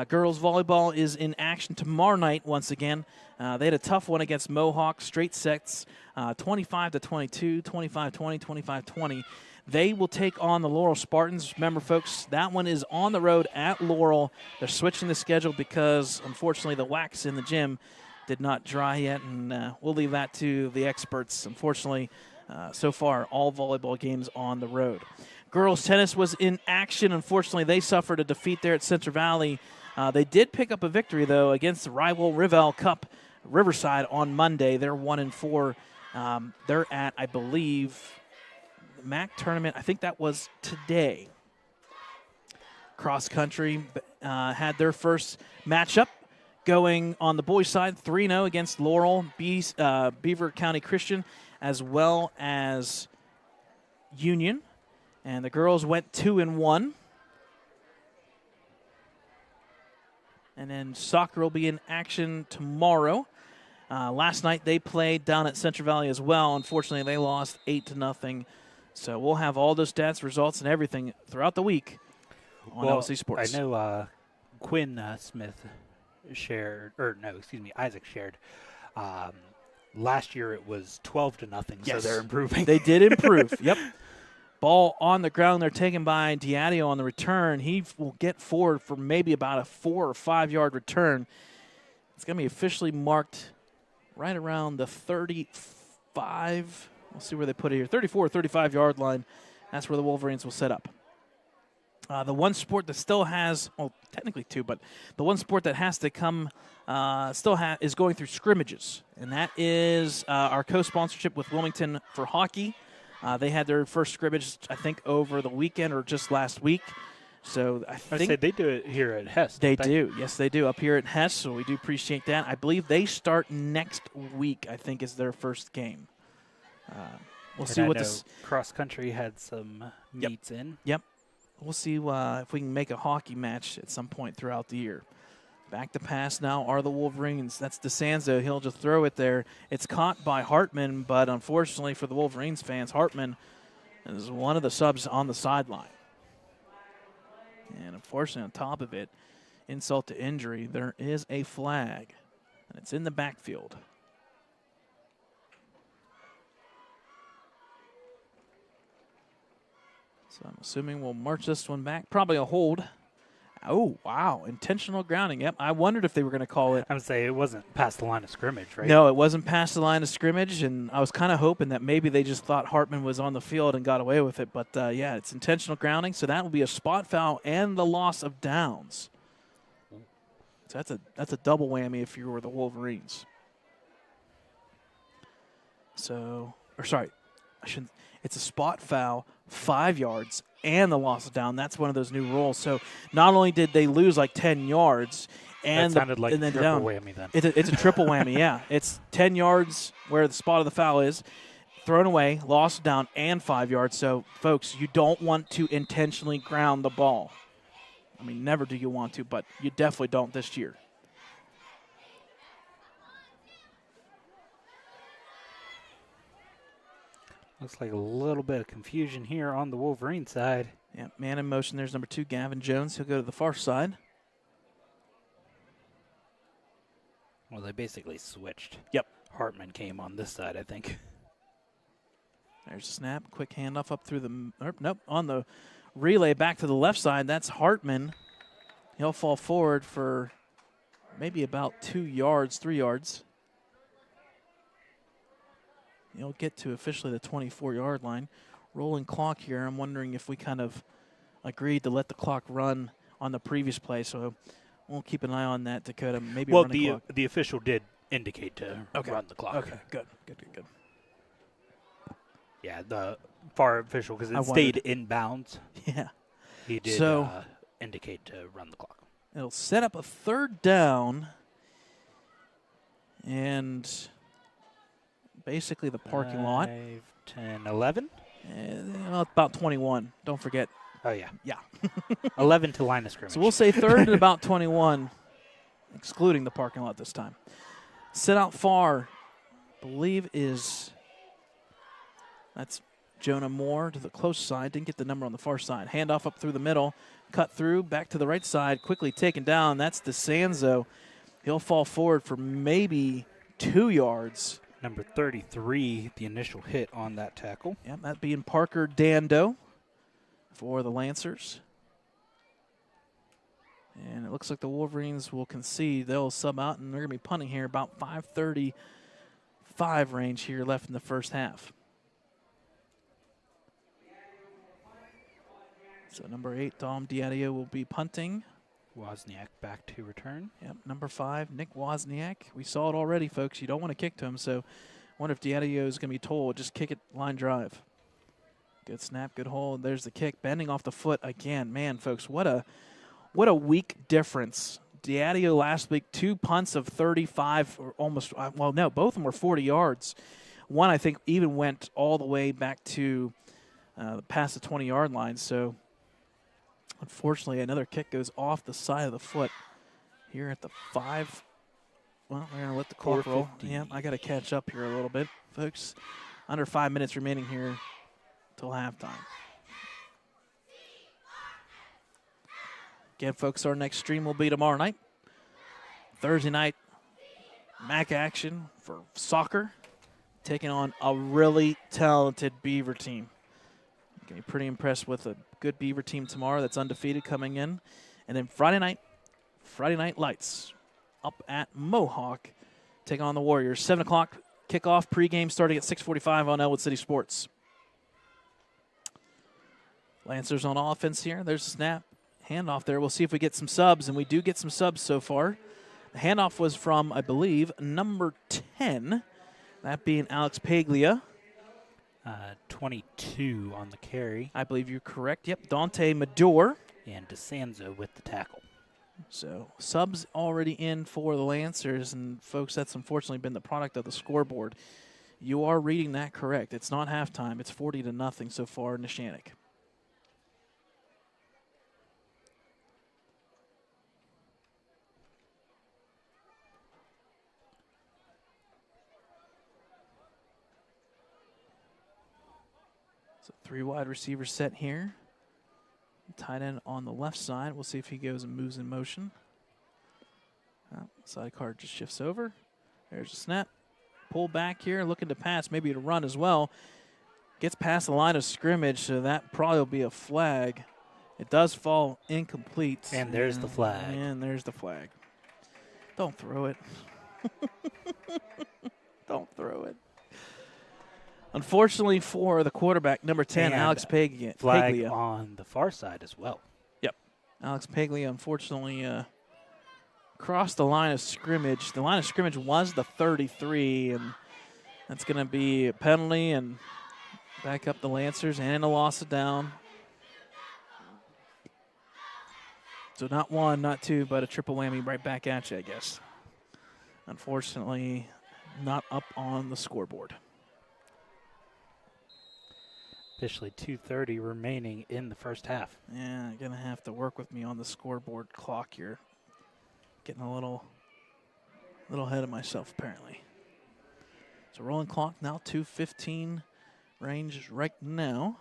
Speaker 1: Girls volleyball is in action tomorrow night once again. They had a tough one against Mohawk, straight sets, 25-22, 25-20, 25-20. They will take on the Laurel Spartans. Remember, folks, that one is on the road at Laurel. They're switching the schedule because, unfortunately, the wax in the gym did not dry yet, and we'll leave that to the experts. Unfortunately, so far, all volleyball games on the road. Girls tennis was in action. Unfortunately, they suffered a defeat there at Central Valley. They did pick up a victory, though, against the rival Rivell Cup Riverside on Monday. They're 1-4. They're at, I believe, the MAC tournament. I think that was today. Cross country had their first matchup going on the boys' side, 3-0 against Laurel, Beaver County Christian, as well as Union. And the girls went 2-1. And then soccer will be in action tomorrow. Last night they played down at Central Valley as well. Unfortunately, they lost 8-0. So we'll have all those stats, results, and everything throughout the week on LC Sports.
Speaker 3: I know Quinn Smith shared, Isaac shared. Last year it was 12-0,
Speaker 1: yes.
Speaker 3: So they're improving.
Speaker 1: They did improve. Yep. Ball on the ground. They're taken by Diadio on the return. He will get forward for maybe about a 4 or 5 yard return. It's going to be officially marked right around the 35. We'll see where they put it here. 34 or 35 yard line. That's where the Wolverines will set up. The one sport that still has, well, technically 2, but the one sport that has to come is going through scrimmages, and that is our co-sponsorship with Wilmington for hockey. They had their first scrimmage, I think, over the weekend or just last week. So I think
Speaker 3: they do it here at Hess.
Speaker 1: They do. Yes, they do up here at Hess, so we do appreciate that. I believe they start next week, I think, is their first game. We'll see what this
Speaker 3: cross country had some meets in.
Speaker 1: Yep. We'll see if we can make a hockey match at some point throughout the year. Back to pass now are the Wolverines. That's DeSanzo. He'll just throw it there. It's caught by Hartman, but unfortunately for the Wolverines fans, Hartman is one of the subs on the sideline. And unfortunately, on top of it, insult to injury, there is a flag, and it's in the backfield. So I'm assuming we'll march this one back. Probably a hold. Oh, wow. Intentional grounding. Yep. I wondered if they were going to call it.
Speaker 3: I would say it wasn't past the line of scrimmage, right?
Speaker 1: No, it wasn't past the line of scrimmage, and I was kind of hoping that maybe they just thought Hartman was on the field and got away with it. But, yeah, it's intentional grounding, so that will be a spot foul and the loss of downs. So that's a double whammy if you were the Wolverines. It's a spot foul, 5 yards, and the loss of down. That's one of those new rules. So not only did they lose like 10 yards, and
Speaker 3: that sounded like
Speaker 1: and then
Speaker 3: triple
Speaker 1: down.
Speaker 3: whammy then.
Speaker 1: It's a triple whammy, yeah. It's 10 yards where the spot of the foul is, thrown away, lost down, and 5 yards. So, folks, you don't want to intentionally ground the ball. I mean, never do you want to, but you definitely don't this year.
Speaker 3: Looks like a little bit of confusion here on the Wolverine side.
Speaker 1: Yeah, man in motion. There's number 2, Gavin Jones. He'll go to the far side.
Speaker 3: Well, they basically switched.
Speaker 1: Yep.
Speaker 3: Hartman came on this side, I think.
Speaker 1: There's a snap. Quick handoff up through nope, on the relay back to the left side. That's Hartman. He'll fall forward for maybe about 2 yards, 3 yards. He'll get to officially the 24-yard line. Rolling clock here. I'm wondering if we kind of agreed to let the clock run on the previous play, so we'll keep an eye on that, Dakota. Maybe
Speaker 3: well,
Speaker 1: run the clock.
Speaker 3: the official did indicate to run the clock.
Speaker 1: Okay, good.
Speaker 3: Yeah, the far official, because it stayed inbounds.
Speaker 1: Yeah.
Speaker 3: He did indicate to run the clock.
Speaker 1: It'll set up a 3rd down, and basically the parking lot.
Speaker 3: 5, 10, 11?
Speaker 1: About 21. Don't forget.
Speaker 3: Oh, yeah.
Speaker 1: Yeah.
Speaker 3: 11 to line of scrimmage.
Speaker 1: So we'll say 3rd and about 21, excluding the parking lot this time. Set out far, I believe that's Jonah Moore to the close side. Didn't get the number on the far side. Handoff up through the middle. Cut through, back to the right side. Quickly taken down. That's DeSanzo. He'll fall forward for maybe 2 yards.
Speaker 3: Number 33, the initial hit on that tackle.
Speaker 1: Yeah, that being Parker Dando for the Lancers. And it looks like the Wolverines will concede. They'll sub out, and they're going to be punting here about 5:35 range here left in the first half. So number 8, Dom Diadio, will be punting.
Speaker 3: Wozniak back to return.
Speaker 1: Yep, number 5, Nick Wozniak. We saw it already, folks. You don't want to kick to him, so I wonder if Diadio is going to be told, just kick it, line drive. Good snap, good hold. There's the kick, bending off the foot again. Man, folks, what a week difference. Diadio last week, 2 punts of 35, or almost, well, no, both of them were 40 yards. One, I think, even went all the way back to past the 20-yard line, so unfortunately, another kick goes off the side of the foot here at the 5. Well, we're going to let the clock roll. Yeah, I got to catch up here a little bit, folks. Under 5 minutes remaining here till halftime. Again, folks, our next stream will be tomorrow night. Thursday night, MAC action for soccer, taking on a really talented Beaver team. Going to be pretty impressed with a good Beaver team tomorrow that's undefeated coming in. And then Friday night lights up at Mohawk, taking on the Warriors. 7 o'clock kickoff, pregame starting at 6:45 on Ellwood City Sports. Lancers on offense here. There's a snap. Handoff there. We'll see if we get some subs, and we do get some subs so far. The handoff was from, I believe, number 10, that being Alex Paglia.
Speaker 3: 22 on the carry.
Speaker 1: I believe you're correct. Yep, Dante Mador.
Speaker 3: And DeSanzo with the tackle.
Speaker 1: So subs already in for the Lancers, and folks, that's unfortunately been the product of the scoreboard. You are reading that correct. It's not halftime. It's 40-0 so far in Neshannock. So 3 wide receivers set here. Tight end on the left side. We'll see if he goes and moves in motion. Side card just shifts over. There's a snap. Pull back here, looking to pass, maybe to run as well. Gets past the line of scrimmage, so that probably will be a flag. It does fall incomplete.
Speaker 3: And there's the flag.
Speaker 1: And there's the flag. Don't throw it. Don't throw it. Unfortunately for the quarterback, number 10,
Speaker 3: and
Speaker 1: Alex Paglia.
Speaker 3: Flag on the far side as well.
Speaker 1: Yep. Alex Paglia, unfortunately, crossed the line of scrimmage. The line of scrimmage was the 33, and that's going to be a penalty and back up the Lancers and a loss of down. So not 1, not 2, but a triple whammy right back at you, I guess. Unfortunately, not up on the scoreboard.
Speaker 4: Officially 2:30 remaining in the first half.
Speaker 1: Yeah, you're going to have to work with me on the scoreboard clock here. Getting a little ahead of myself, apparently. So rolling clock now, 2:15 range right now.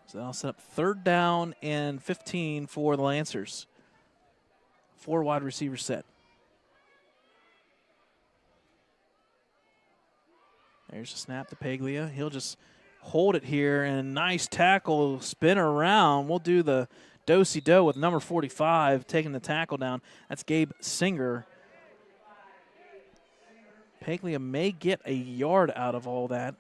Speaker 1: So I'll set up 3rd down and 15 for the Lancers. 4 wide receiver set. There's a snap to Paglia. He'll just hold it here, and nice tackle, spin around. We'll do the do-si-do with number 45 taking the tackle down. That's Gabe Singer. Paglia may get a yard out of all that.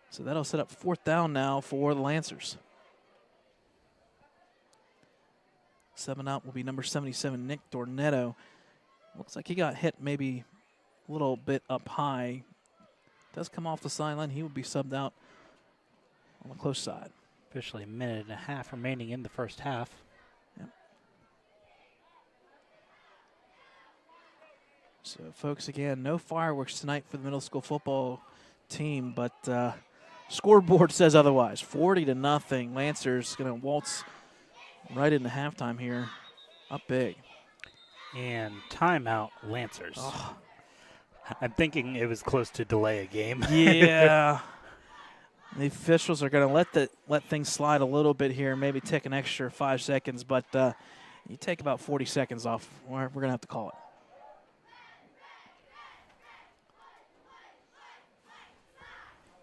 Speaker 1: So that'll set up 4th down now for the Lancers. 7 out will be number 77, Nick Dornetto. Looks like he got hit maybe a little bit up high. Does come off the sideline. He will be subbed out on the close side.
Speaker 4: Officially a minute and a half remaining in the first half.
Speaker 1: Yep. So, folks, again, no fireworks tonight for the middle school football team, but scoreboard says otherwise. 40-0. Lancers going to waltz right into halftime here, up big.
Speaker 4: And timeout, Lancers.
Speaker 1: Oh.
Speaker 4: I'm thinking it was close to delay a game.
Speaker 1: Yeah. The officials are going to let things slide a little bit here, maybe take an extra 5 seconds, but you take about 40 seconds off. We're going to have to call it.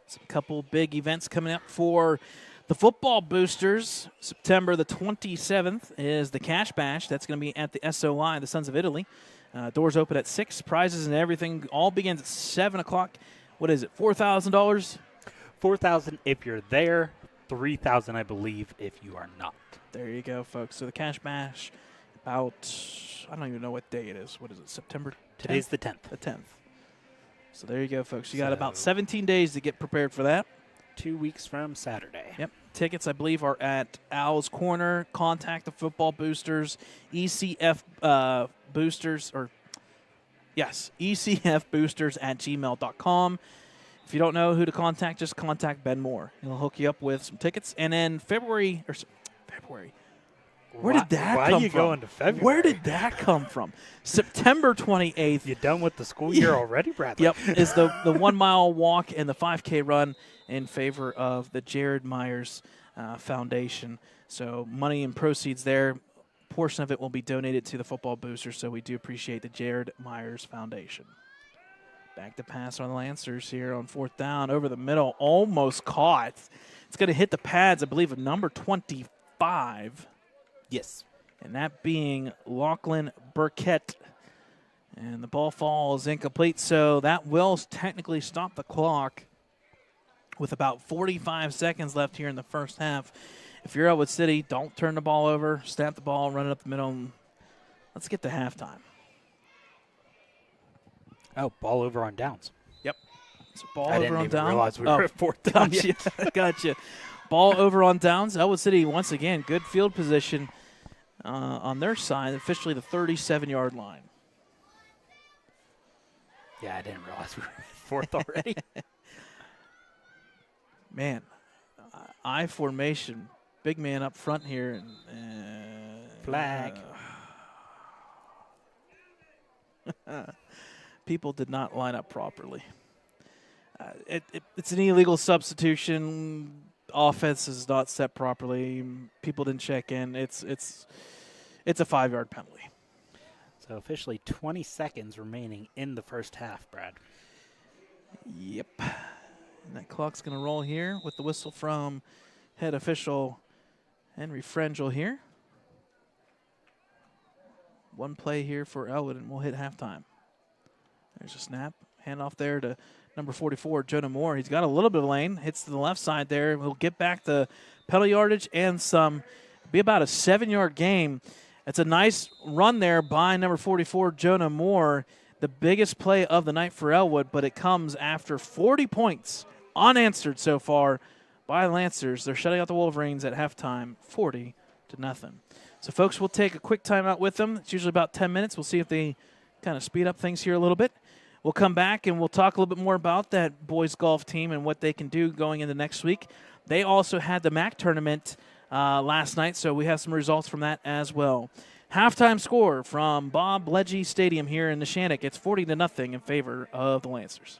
Speaker 1: Some couple big events coming up for the football boosters. September the 27th is the Cash Bash. That's going to be at the SOI, the Sons of Italy. Doors open at 6. Prizes and everything all begins at 7 o'clock. What is it, $4,000?
Speaker 4: $4,000 if you're there, $3,000 I believe if you are not.
Speaker 1: There you go, folks. So the Cash Bash, about, I don't even know what day it is. What is it, September 10th?
Speaker 4: Today's the 10th.
Speaker 1: The 10th. So there you go, folks. You got about 17 days to get prepared for that.
Speaker 4: 2 weeks from Saturday.
Speaker 1: Yep. Tickets, I believe, are at Owl's Corner. Contact the football boosters, ECF boosters, or yes, ECF boosters at gmail.com. If you don't know who to contact, just contact Ben Moore. He'll hook you up with some tickets. And then February. Where did that come from?
Speaker 4: Why are you going to February?
Speaker 1: Where did that come from? September 28th.
Speaker 4: You done with the school year already, Bradley?
Speaker 1: Yep, is the 1 mile walk and the 5K run in favor of the Jared Myers Foundation. So money and proceeds there. A portion of it will be donated to the football boosters, so we do appreciate the Jared Myers Foundation. Back to pass on the Lancers here on 4th down. Over the middle, almost caught. It's going to hit the pads, I believe, of number 25.
Speaker 3: Yes.
Speaker 1: And that being Lachlan Burkett. And the ball falls incomplete, so that will technically stop the clock with about 45 seconds left here in the first half. If you're Ellwood City, don't turn the ball over. Snap the ball, run it up the middle, and let's get to halftime.
Speaker 4: Oh, ball over on downs.
Speaker 1: Yep. So ball
Speaker 4: I
Speaker 1: over
Speaker 4: didn't
Speaker 1: on
Speaker 4: even
Speaker 1: downs.
Speaker 4: realize we were at 4th down.
Speaker 1: Gotcha. Gotcha. Ball over on downs. Ellwood City, once again, good field position on their side, officially the 37-yard line.
Speaker 4: Yeah, I didn't realize we were at 4th already.
Speaker 1: Man, I formation, big man up front here.
Speaker 4: Flag.
Speaker 1: People did not line up properly. It's an illegal substitution. Offense is not set properly. People didn't check in. It's a 5-yard penalty.
Speaker 4: So officially 20 seconds remaining in the first half, Brad.
Speaker 1: Yep. And that clock's going to roll here with the whistle from head official Henry Frangel here. One play here for Ellwood, and we'll hit halftime. There's a snap. Handoff there to number 44, Jonah Moore. He's got a little bit of lane. Hits to the left side there. He'll get back the penalty yardage and some. Be about a 7-yard game. It's a nice run there by number 44, Jonah Moore. The biggest play of the night for Ellwood, but it comes after 40 points unanswered so far by Lancers. They're shutting out the Wolverines at halftime, 40-0. So, folks, we'll take a quick timeout with them. It's usually about 10 minutes. We'll see if they kind of speed up things here a little bit. We'll come back and we'll talk a little bit more about that boys golf team and what they can do going into next week. They also had the MAC tournament last night, so we have some results from that as well. Halftime score from Bob Ledgy Stadium here in Neshannock. It's 40-0 in favor of the Lancers.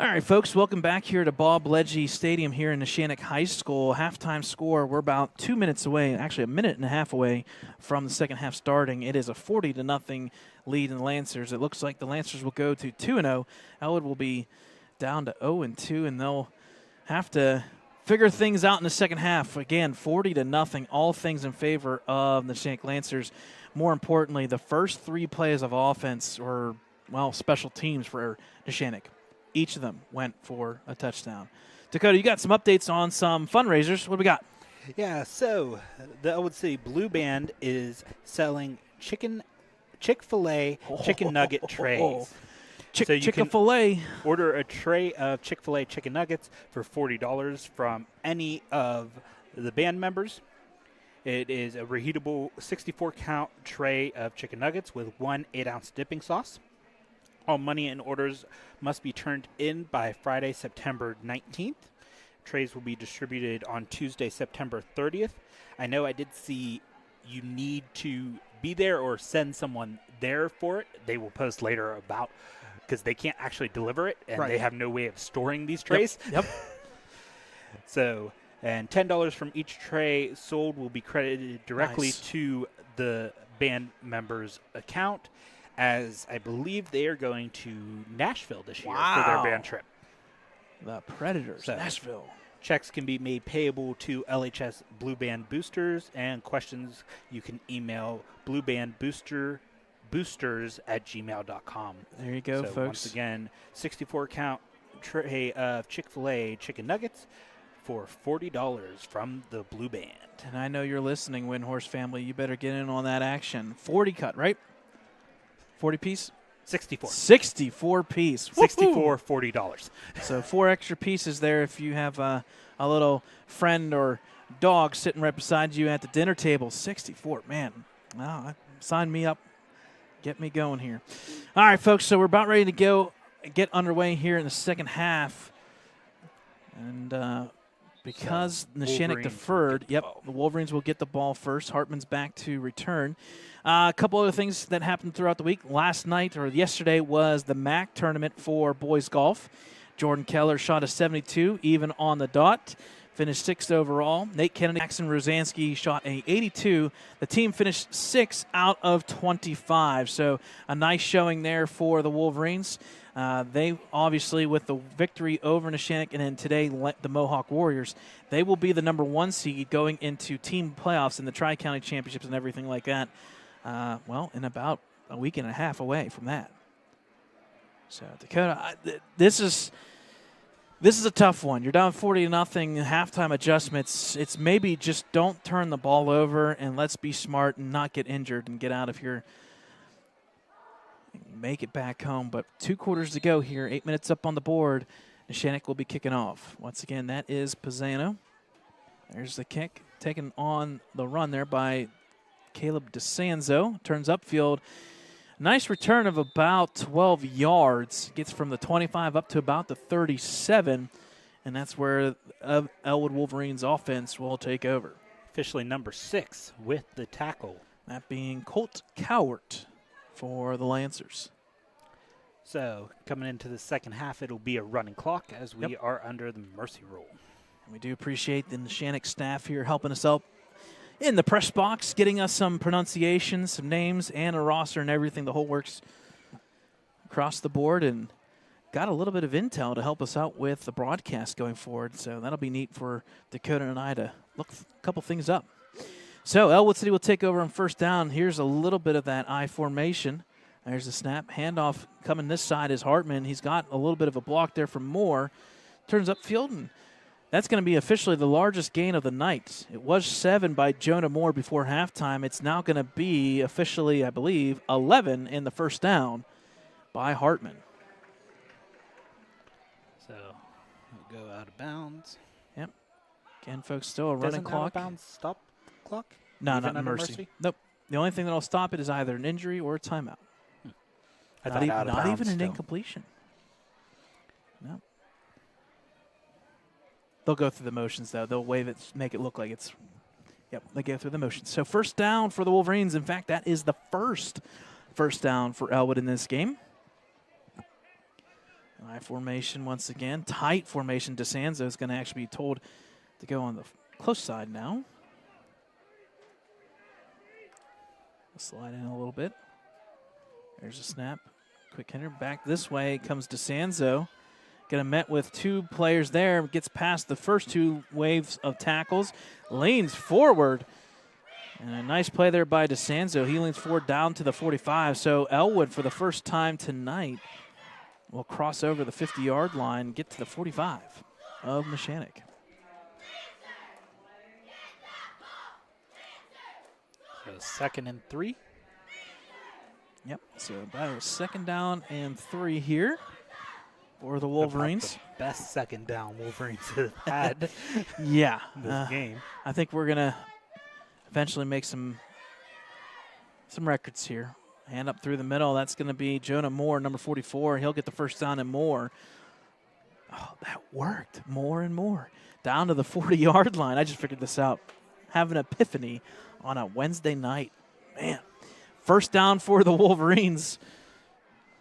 Speaker 1: All right, folks, welcome back here to Bob Ledgy Stadium here in Neshannock High School. Halftime score, we're about 2 minutes away, actually a minute and a half away from the second half starting. It is a 40-0 lead in the Lancers. It looks like the Lancers will go to 2-0. Ellwood will be down to 0-2, and they'll have to figure things out in the second half. Again, 40-0, all things in favor of the Neshannock Lancers. More importantly, the first 3 plays of offense or, well, special teams for Neshannock. Each of them went for a touchdown. Dakota, you got some updates on some fundraisers. What do we got?
Speaker 3: Yeah, so the Ellwood City Blue Band is selling Chick-fil-A chicken nugget trays. So you can
Speaker 1: Chick-fil-A.
Speaker 3: order a tray of Chick-fil-A chicken nuggets for $40 from any of the band members. It is a reheatable 64-count tray of chicken nuggets with 1 8-ounce dipping sauce. All money and orders must be turned in by Friday, September 19th. Trays will be distributed on Tuesday, September 30th. I know I did see you need to be there or send someone there for it. They will post later about, because they can't actually deliver it, and they have no way of storing these trays.
Speaker 1: Yep.
Speaker 3: So, and $10 from each tray sold will be credited directly to the band member's account, as I believe they are going to Nashville this year for their band trip.
Speaker 1: The Predators,
Speaker 3: So,
Speaker 1: Nashville.
Speaker 3: Checks can be made payable to LHS Blue Band Boosters, and questions you can email bluebandboosters@gmail.com.
Speaker 1: There you go,
Speaker 3: So
Speaker 1: folks.
Speaker 3: once again, 64-count tray of Chick-fil-A chicken nuggets for $40 from the Blue Band.
Speaker 1: And I know you're listening, Windhorse family. You better get in on that action. 40 cut, right? 40 piece?
Speaker 3: 64.
Speaker 1: 64 piece.
Speaker 3: 64, $40.
Speaker 1: So 4 extra pieces there if you have a little friend or dog sitting right beside you at the dinner table. 64, man. Wow, sign me up. Get me going here. All right, folks, so we're about ready to go, get underway here in the second half. And because Neshannock deferred, the Wolverines will get the ball first. Hartman's back to return. A couple other things that happened throughout the week. Last night or yesterday was the MAC tournament for boys golf. Jordan Keller shot a 72, even on the dot. Finished 6th overall. Nate Kennedy, Jackson Rosansky shot a 82. The team finished 6 out of 25. So a nice showing there for the Wolverines. They obviously, with the victory over Neshannock and then today the Mohawk Warriors, they will be the number 1 seed going into team playoffs in the Tri-County Championships and everything like that. In about a week and a half away from that. So Dakota, this is a tough one. You're down 40-0, halftime adjustments. It's maybe just don't turn the ball over and let's be smart and not get injured and get out of here. Make it back home, but 2 quarters to go here. 8 minutes up on the board. Neshannock will be kicking off. Once again, that is Pisano. There's the kick. Taken on the run there by Caleb DeSanzo. Turns upfield. Nice return of about 12 yards. Gets from the 25 up to about the 37, and that's where Ellwood Wolverines offense will take over.
Speaker 3: Officially number 6 with the tackle.
Speaker 1: That being Colt Cowart for the Lancers.
Speaker 3: So coming into the second half, it'll be a running clock as we are under the mercy rule.
Speaker 1: We do appreciate the Neshannock staff here helping us out in the press box, getting us some pronunciations, some names, and a roster and everything, the whole works across the board, and got a little bit of intel to help us out with the broadcast going forward. So that'll be neat for Dakota and I to look a couple things up. So Ellwood City will take over on first down. Here's a little bit of that I formation. There's the snap. Handoff coming this side is Hartman. He's got a little bit of a block there from Moore. Turns upfield, and that's going to be officially the largest gain of the night. It was 7 by Jonah Moore before halftime. It's now going to be officially, I believe, 11 in the first down by Hartman.
Speaker 3: So we'll go out of bounds.
Speaker 1: Yep. Again, folks, still a running clock.
Speaker 3: Out of bounds stop clock?
Speaker 1: No,
Speaker 3: Even
Speaker 1: not in mercy. Nope. The only thing that will stop it is either an injury or a timeout. Not even an incompletion. No. They'll go through the motions, though. They'll wave it, make it look like it's – yep, they go through the motions. So first down for the Wolverines. In fact, that is the first down for Ellwood in this game. I formation once again. Tight formation. DeSanzo is going to actually be told to go on the close side now. Slide in a little bit. There's a snap. Quick hitter. Back this way comes DeSanzo. Going to met with two players there. Gets past the first two waves of tackles. Leans forward. And a nice play there by DeSanzo. He leans forward down to the 45. So Ellwood, for the first time tonight, will cross over the 50-yard line, get to the 45 of Neshannock.
Speaker 3: So 2nd and 3.
Speaker 1: Yep, so about a 2nd down and 3 here for the Wolverines.
Speaker 3: About the best 2nd down Wolverines have had
Speaker 1: yeah,
Speaker 3: this game.
Speaker 1: I think we're going to eventually make some records here. Hand up through the middle. That's going to be Jonah Moore, number 44. He'll get the first down and more. Oh, that worked. More and more. Down to the 40-yard line. I just figured this out. Have an epiphany on a Wednesday night. Man. First down for the Wolverines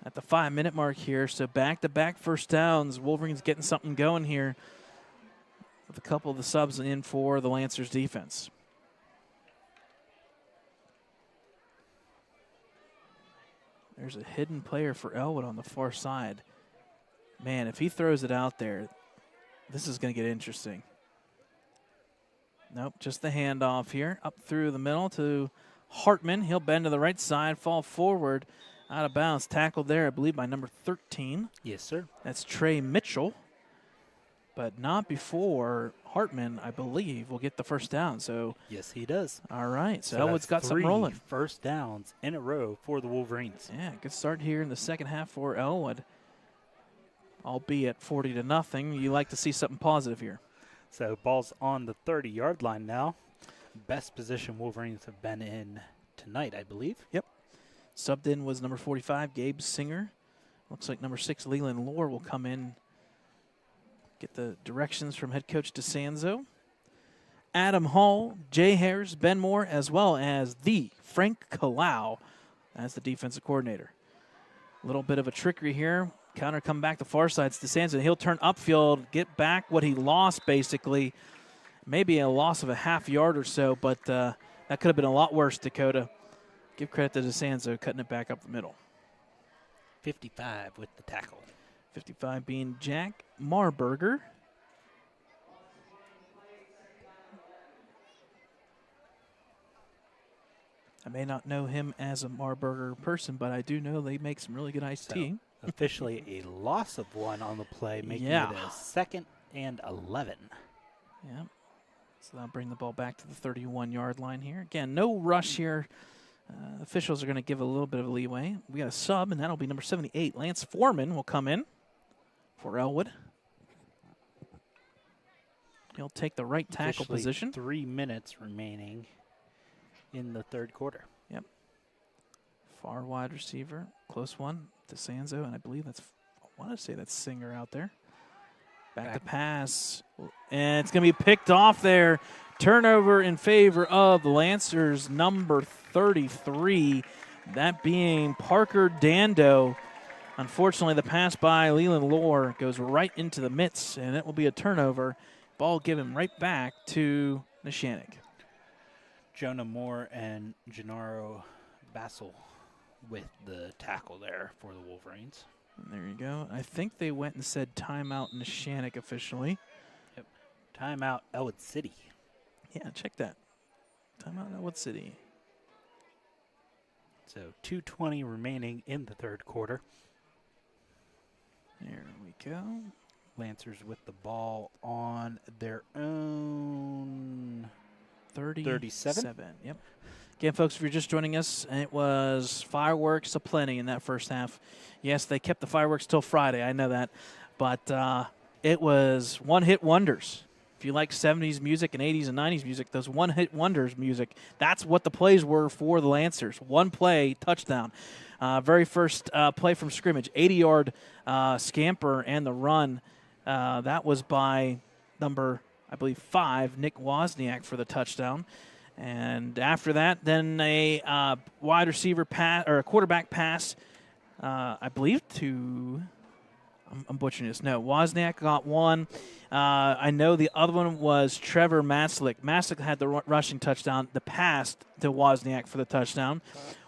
Speaker 1: at the 5-minute mark here. So back-to-back first downs. Wolverines getting something going here with a couple of the subs in for the Lancers defense. There's a hidden player for Ellwood on the far side. Man, if he throws it out there, this is going to get interesting. Nope, just the handoff here. Up through the middle to Hartman. He'll bend to the right side, fall forward, out of bounds. Tackled there, I believe, by number 13.
Speaker 3: Yes, sir.
Speaker 1: That's Trey Mitchell. But not before Hartman, I believe, will get the first down. So
Speaker 3: yes, he does.
Speaker 1: All right, so
Speaker 3: So
Speaker 1: Ellwood's got
Speaker 3: that's
Speaker 1: something rolling.
Speaker 3: 3 first downs in a row for the Wolverines.
Speaker 1: Yeah, good start here in the second half for Ellwood. Albeit 40-0. You like to see something positive here.
Speaker 3: So ball's on the 30-yard line now. Best position Wolverines have been in tonight, I believe.
Speaker 1: Yep. Subbed in was number 45, Gabe Singer. Looks like number 6, Leland Lohr, will come in. Get the directions from head coach DeSanzo. Adam Hall, Jay Harris, Ben Moore, as well as the Frank Kalau as the defensive coordinator. A little bit of a trickery here. Counter come back to far side. DeSanzo, he'll turn upfield, get back what he lost basically. Maybe a loss of a half yard or so, but that could have been a lot worse, Dakota. Give credit to DeSanzo cutting it back up the middle.
Speaker 3: 55 with the tackle.
Speaker 1: 55 being Jack Marburger. I may not know him as a Marburger person, but I do know they make some really good iced tea.
Speaker 3: Officially a loss of 1 on the play, making it a 2nd and 11.
Speaker 1: Yeah. So that'll bring the ball back to the 31-yard line here. Again, no rush here. Officials are going to give a little bit of leeway. We got a sub, and that'll be number 78. Lance Foreman will come in for Ellwood. He'll take the right tackle position.
Speaker 3: 3 minutes remaining in the third quarter.
Speaker 1: Yep. Far wide receiver, close one, DeSanzo, and I believe that's, I want to say that's Singer out there. Back to pass, and it's going to be picked off there. Turnover in favor of the Lancers, number 33, that being Parker Dando. Unfortunately, the pass by Leland Lohr goes right into the mitts, and it will be a turnover. Ball given right back to Neshannock.
Speaker 3: Jonah Moore and Gennaro Bassel with the tackle there for the Wolverines.
Speaker 1: And there you go. I think they went and said timeout Neshannock officially.
Speaker 3: Yep. Timeout Ellwood City.
Speaker 1: Yeah, check that. Timeout Ellwood City.
Speaker 3: So 2:20 remaining in the third quarter.
Speaker 1: There we go.
Speaker 3: Lancers with the ball on their own
Speaker 1: 37. Yep. Again, folks, if you're just joining us, it was fireworks aplenty in that first half. Yes, they kept the fireworks till Friday. I know that. But it was one-hit wonders. If you like 70s music and 80s and 90s music, those one-hit wonders music, that's what the plays were for the Lancers. One play, touchdown. Very first play from scrimmage, 80-yard scamper and the run. That was by number, I believe, 5, Nick Wozniak for the touchdown. And after that, then a wide receiver pass or a quarterback pass, I believe to I'm butchering this. No, Wozniak got one. I know the other one was Trevor Maslick. Maslick had the rushing touchdown, the pass to Wozniak for the touchdown.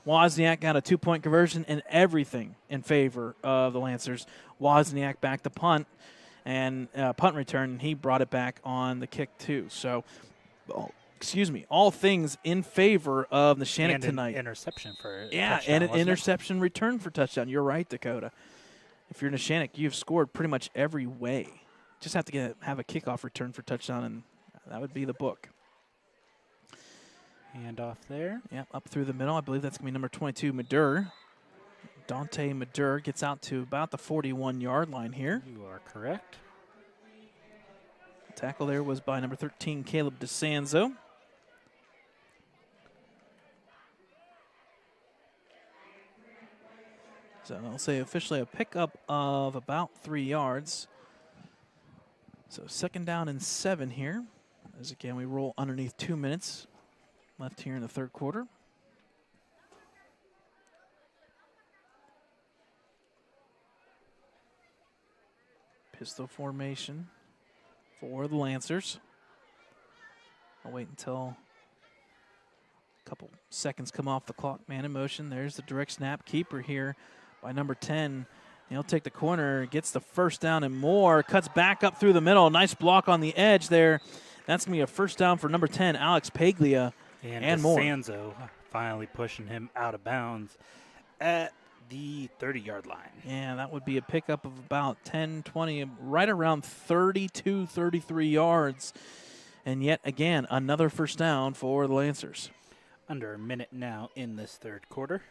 Speaker 1: Wozniak got a 2-point conversion and everything in favor of the Lancers. Wozniak back the punt and punt return, and he brought it back on the kick too. So, all things in favor of Neshannock tonight.
Speaker 3: Interception for
Speaker 1: touchdown, and an interception return for touchdown. You're right, Dakota. If you're Neshannock, you've scored pretty much every way. Just have to have a kickoff return for touchdown, and that would be the book.
Speaker 3: Hand off there.
Speaker 1: Yep, up through the middle. I believe that's going to be number 22, Madur. Dante Madur gets out to about the 41-yard line here.
Speaker 3: You are correct.
Speaker 1: The tackle there was by number 13, Caleb DeSanzo. So I'll say officially a pickup of about 3 yards. So 2nd down and 7 here. As again, we roll underneath 2 minutes left here in the third quarter. Pistol formation for the Lancers. I'll wait until a couple seconds come off the clock. Man in motion. There's the direct snap. Keeper here by number 10. He'll take the corner, gets the first down and more, cuts back up through the middle. Nice block on the edge there. That's going to be a first down for number 10, Alex Paglia, and more.
Speaker 3: DeSanzo finally pushing him out of bounds at the 30-yard line.
Speaker 1: Yeah, that would be a pickup of about 10, 20, right around 32, 33 yards. And yet again, another first down for the Lancers.
Speaker 3: Under a minute now in this third quarter.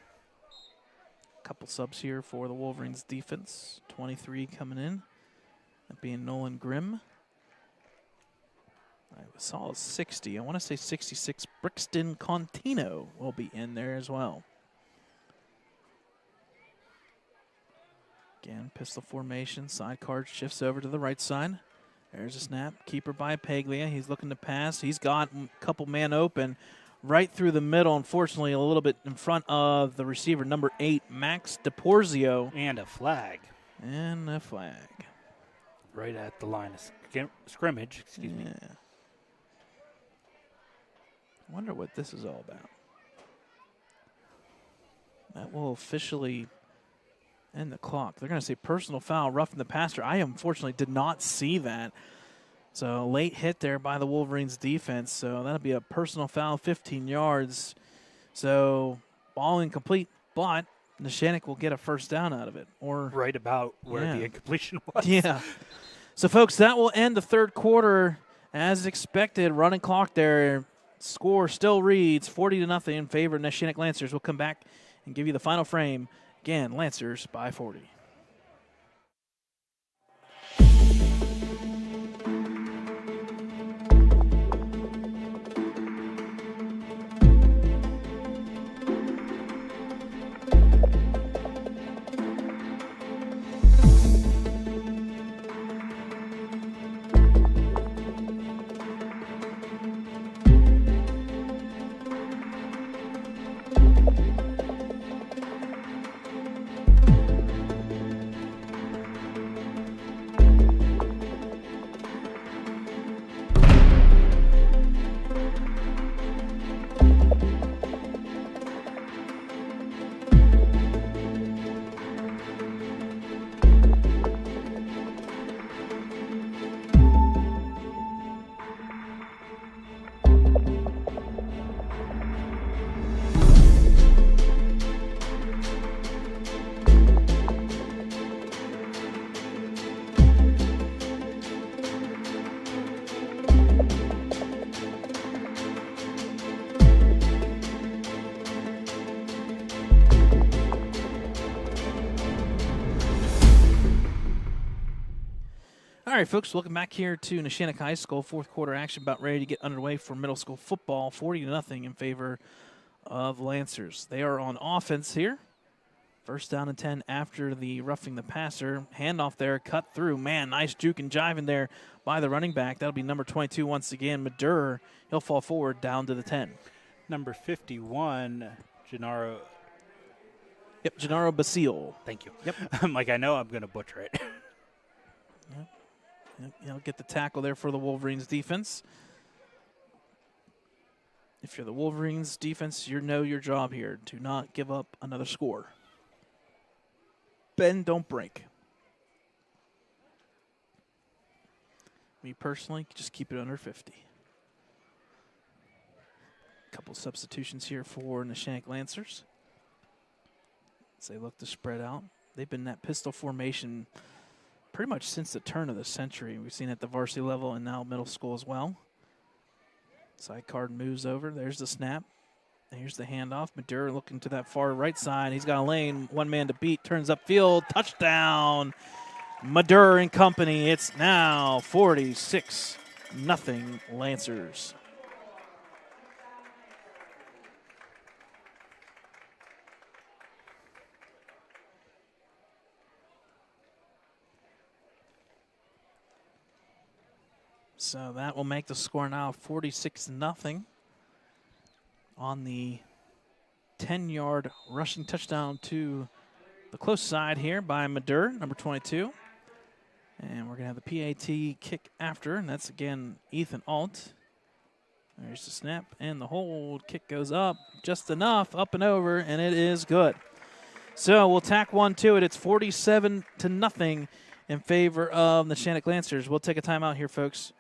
Speaker 1: Couple subs here for the Wolverines defense. 23 coming in, that being Nolan Grimm. I saw 60. I want to say 66. Brixton Contino will be in there as well. Again, pistol formation. Side card shifts over to the right side. There's a snap. Keeper by Paglia. He's looking to pass. He's got a couple man open. Right through the middle, unfortunately, a little bit in front of the receiver, number 8, Max DePorzio.
Speaker 3: And a flag.
Speaker 1: And a flag.
Speaker 3: Right at the line of scrimmage, excuse me.
Speaker 1: I wonder what this is all about. That will officially end the clock. They're going to say personal foul, roughing the passer. I unfortunately did not see that. So late hit there by the Wolverines defense. So that'll be a personal foul, 15 yards. So ball incomplete, but Neshannock will get a first down out of it. Or
Speaker 3: right about where the incompletion was.
Speaker 1: Yeah. So, folks, that will end the third quarter as expected. Running clock there. Score still reads 40-0 in favor of Neshannock Lancers. We'll come back and give you the final frame. Again, Lancers by 40. All right, folks, welcome back here to Neshannock High School. Fourth quarter action about ready to get underway for middle school football. 40-0 in favor of Lancers. They are on offense here. First down and 10 after the roughing the passer. Handoff there, cut through. Man, nice juke and jiving there by the running back. That'll be number 22 once again, Madur. He'll fall forward down to the 10.
Speaker 3: Number 51, Gennaro.
Speaker 1: Yep, Gennaro Basile.
Speaker 3: Thank you.
Speaker 1: Yep.
Speaker 3: I'm like, I know I'm going to butcher it.
Speaker 1: He'll get the tackle there for the Wolverines defense. If you're the Wolverines defense, you know your job here. Do not give up another score. Bend, don't break. Me personally, just keep it under 50. Couple substitutions here for Neshannock Lancers. As they look to spread out. They've been in that pistol formation pretty much since the turn of the century. We've seen it at the varsity level and now middle school as well. Side card moves over. There's the snap. Here's the handoff. Madura looking to that far right side. He's got a lane. One man to beat. Turns upfield. Touchdown. Madura and company. It's now 46-0 Lancers. So that will make the score now 46-0 on the 10-yard rushing touchdown to the close side here by Madura, number 22. And we're going to have the PAT kick after, and that's, again, Ethan Alt. There's the snap, and the hold. Kick goes up just enough, up and over, and it is good. So we'll tack one to it. It's 47-0 in favor of the Neshannock Lancers. We'll take a timeout here, folks.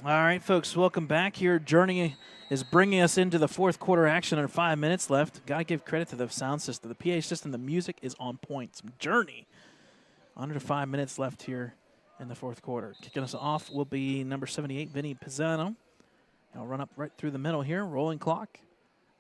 Speaker 1: All right, folks, welcome back here. Journey is bringing us into the fourth quarter action under 5 minutes left. Got to give credit to the sound system. The PA system, the music is on point. Some Journey. Under 5 minutes left here in the fourth quarter. Kicking us off will be number 78, Vinny Pizzano. He'll run up right through the middle here. Rolling clock.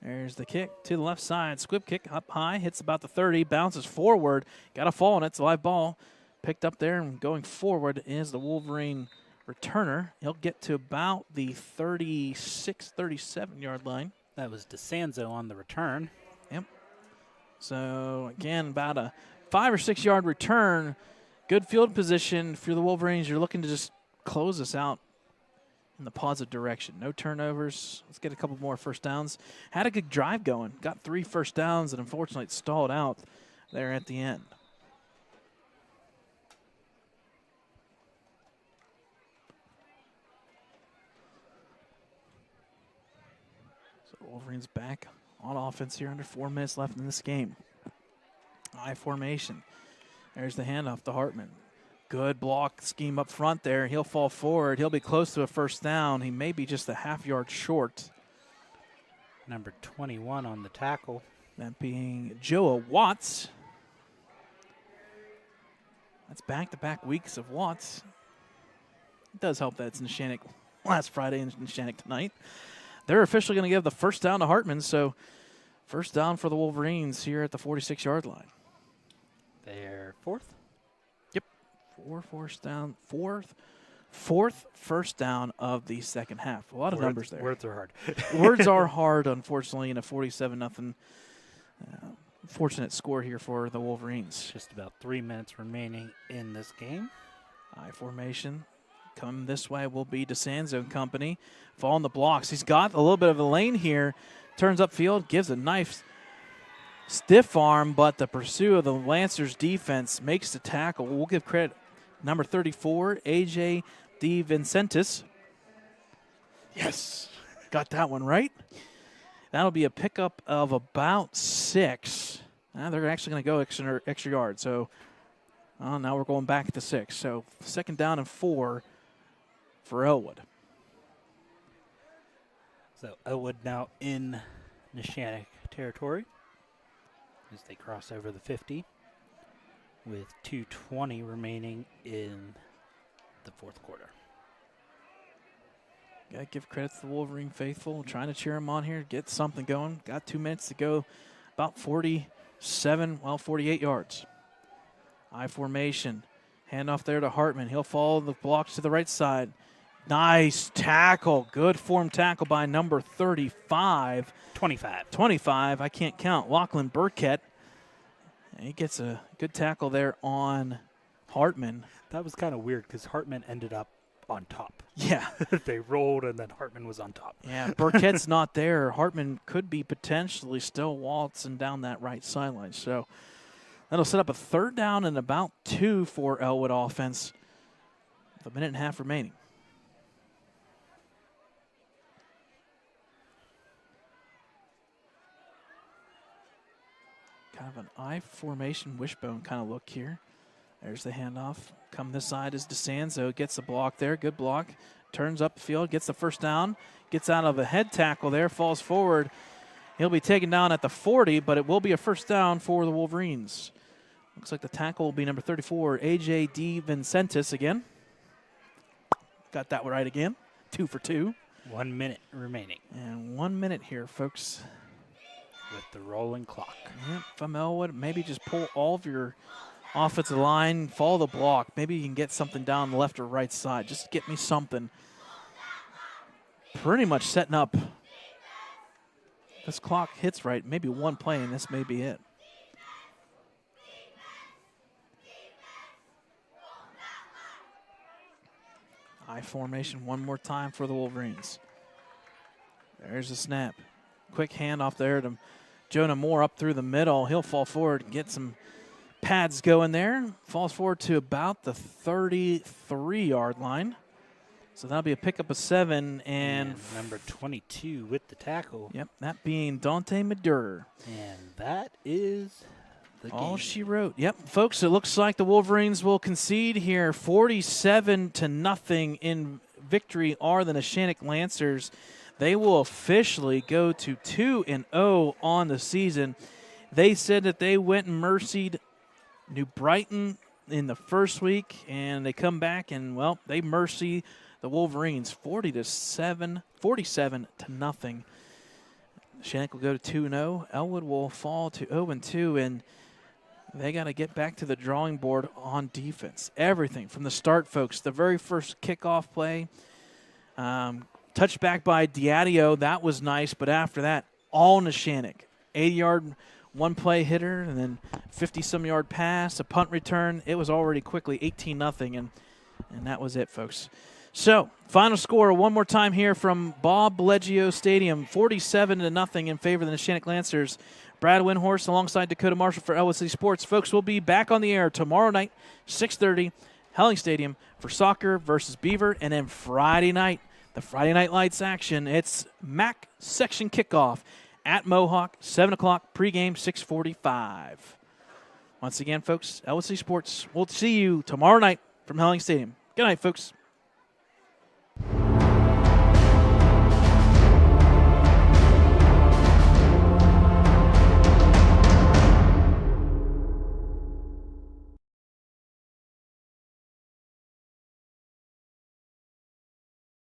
Speaker 1: There's the kick to the left side. Squib kick up high. Hits about the 30. Bounces forward. Got a fall on it. It's a live ball. Picked up there and going forward is the Wolverine returner. He'll get to about the 36, 37-yard line.
Speaker 3: That was DeSanzo on the return.
Speaker 1: Yep. So, again, about a 5 or 6 yard return. Good field position for the Wolverines. You're looking to just close this out in the positive direction. No turnovers. Let's get a couple more first downs. Had a good drive going. Got 3 first downs, and unfortunately it stalled out there at the end. Wolverines back on offense here under 4 minutes left in this game. I formation. There's the handoff to Hartman. Good block scheme up front there. He'll fall forward. He'll be close to a first down. He may be just a half-yard short.
Speaker 3: Number 21 on the tackle.
Speaker 1: That being Joa Watts. That's back-to-back weeks of Watts. It does help that it's Neshannock last Friday and Neshannock tonight. They're officially going to give the first down to Hartman, so first down for the Wolverines here at the 46-yard line.
Speaker 3: They're fourth?
Speaker 1: Yep. Fourth first down of the second half. A lot of numbers there.
Speaker 3: Words are hard.
Speaker 1: Words are hard, unfortunately, in a 47-0 fortunate score here for the Wolverines.
Speaker 3: Just about 3 minutes remaining in this game.
Speaker 1: I formation. Coming this way will be DeSanzo and company. Fall on the blocks. He's got a little bit of a lane here. Turns upfield, gives a nice stiff arm, but the pursuit of the Lancers defense makes the tackle. We'll give credit. Number 34, AJ DeVincentis. Yes, got that one right. That'll be a pickup of about 6. They're actually going to go extra yard. So Well, now we're going back to 6. So 2nd down and 4 for Ellwood.
Speaker 3: So Ellwood now in Neshannock territory as they cross over the 50 with 2:20 remaining in the 4th quarter.
Speaker 1: Got to give credit to the Wolverine faithful, trying to cheer them on here, get something going. Got 2 minutes to go, about 48 yards. I formation, handoff there to Hartman. He'll follow the blocks to the right side. Nice tackle, good form tackle by number 35.
Speaker 3: 25.
Speaker 1: I can't count. Lachlan Burkett. He gets a good tackle there on Hartman.
Speaker 3: That was kind of weird because Hartman ended up on top.
Speaker 1: Yeah.
Speaker 3: They rolled and then Hartman was on top.
Speaker 1: Yeah, Burkett's not there. Hartman could be potentially still waltzing down that right sideline. So that'll set up a 3rd down and about 2 for Ellwood offense with 1.5 minutes remaining. Kind of an I formation wishbone kind of look here. There's the handoff. Come this side is DeSanzo. Gets the block there. Good block. Turns up the field. Gets the 1st down. Gets out of a head tackle there. Falls forward. He'll be taken down at the 40, but it will be a 1st down for the Wolverines. Looks like the tackle will be number 34, A.J. DeVincentis again. Got that right again. 2 for 2.
Speaker 3: 1 minute remaining.
Speaker 1: And 1 minute here, folks.
Speaker 3: With the rolling clock.
Speaker 1: Yep, if I'm Ellwood, maybe just pull all of your offensive line, follow the block. Maybe you can get something down the left or right side. Just get me something. Pretty much setting up. This clock hits right. Maybe one play, and this may be it. I formation one more time for the Wolverines. There's a snap. Quick handoff there to Jonah Moore up through the middle. He'll fall forward and get some pads going there. Falls forward to about the 33-yard line. So that'll be a pickup of 7. And
Speaker 3: number 22 with the tackle.
Speaker 1: Yep, that being Dante Madurer.
Speaker 3: And that is the
Speaker 1: all
Speaker 3: game.
Speaker 1: she wrote. Yep, folks, it looks like the Wolverines will concede here. 47-0 in victory are the Neshannock Lancers. They will officially go to 2-0 on the season. They said that they went and mercied New Brighton in the first week, and they come back and, well, they mercy the Wolverines 47-0. Neshannock will go to 2-0. Ellwood will fall to 0-2, and they got to get back to the drawing board on defense. Everything from the start, folks. The very first kickoff play, touchback by Diadio, that was nice, but after that, all Neshannock. 80-yard one-play hitter, and then 50-some-yard pass, a punt return. It was already quickly 18-0, and that was it, folks. So, final score one more time here from Bob Leggio Stadium, 47-0 in favor of the Neshannock Lancers. Brad Windhorst alongside Dakota Marshall for Ellwood City Sports. Folks, we'll be back on the air tomorrow night, 6:30, Helling Stadium for soccer versus Beaver, and then Friday night, the Friday Night Lights action. It's MAC section kickoff at Mohawk, 7 o'clock, pregame, 6:45. Once again, folks, Ellwood City Sports, we'll see you tomorrow night from Helling Stadium. Good night, folks.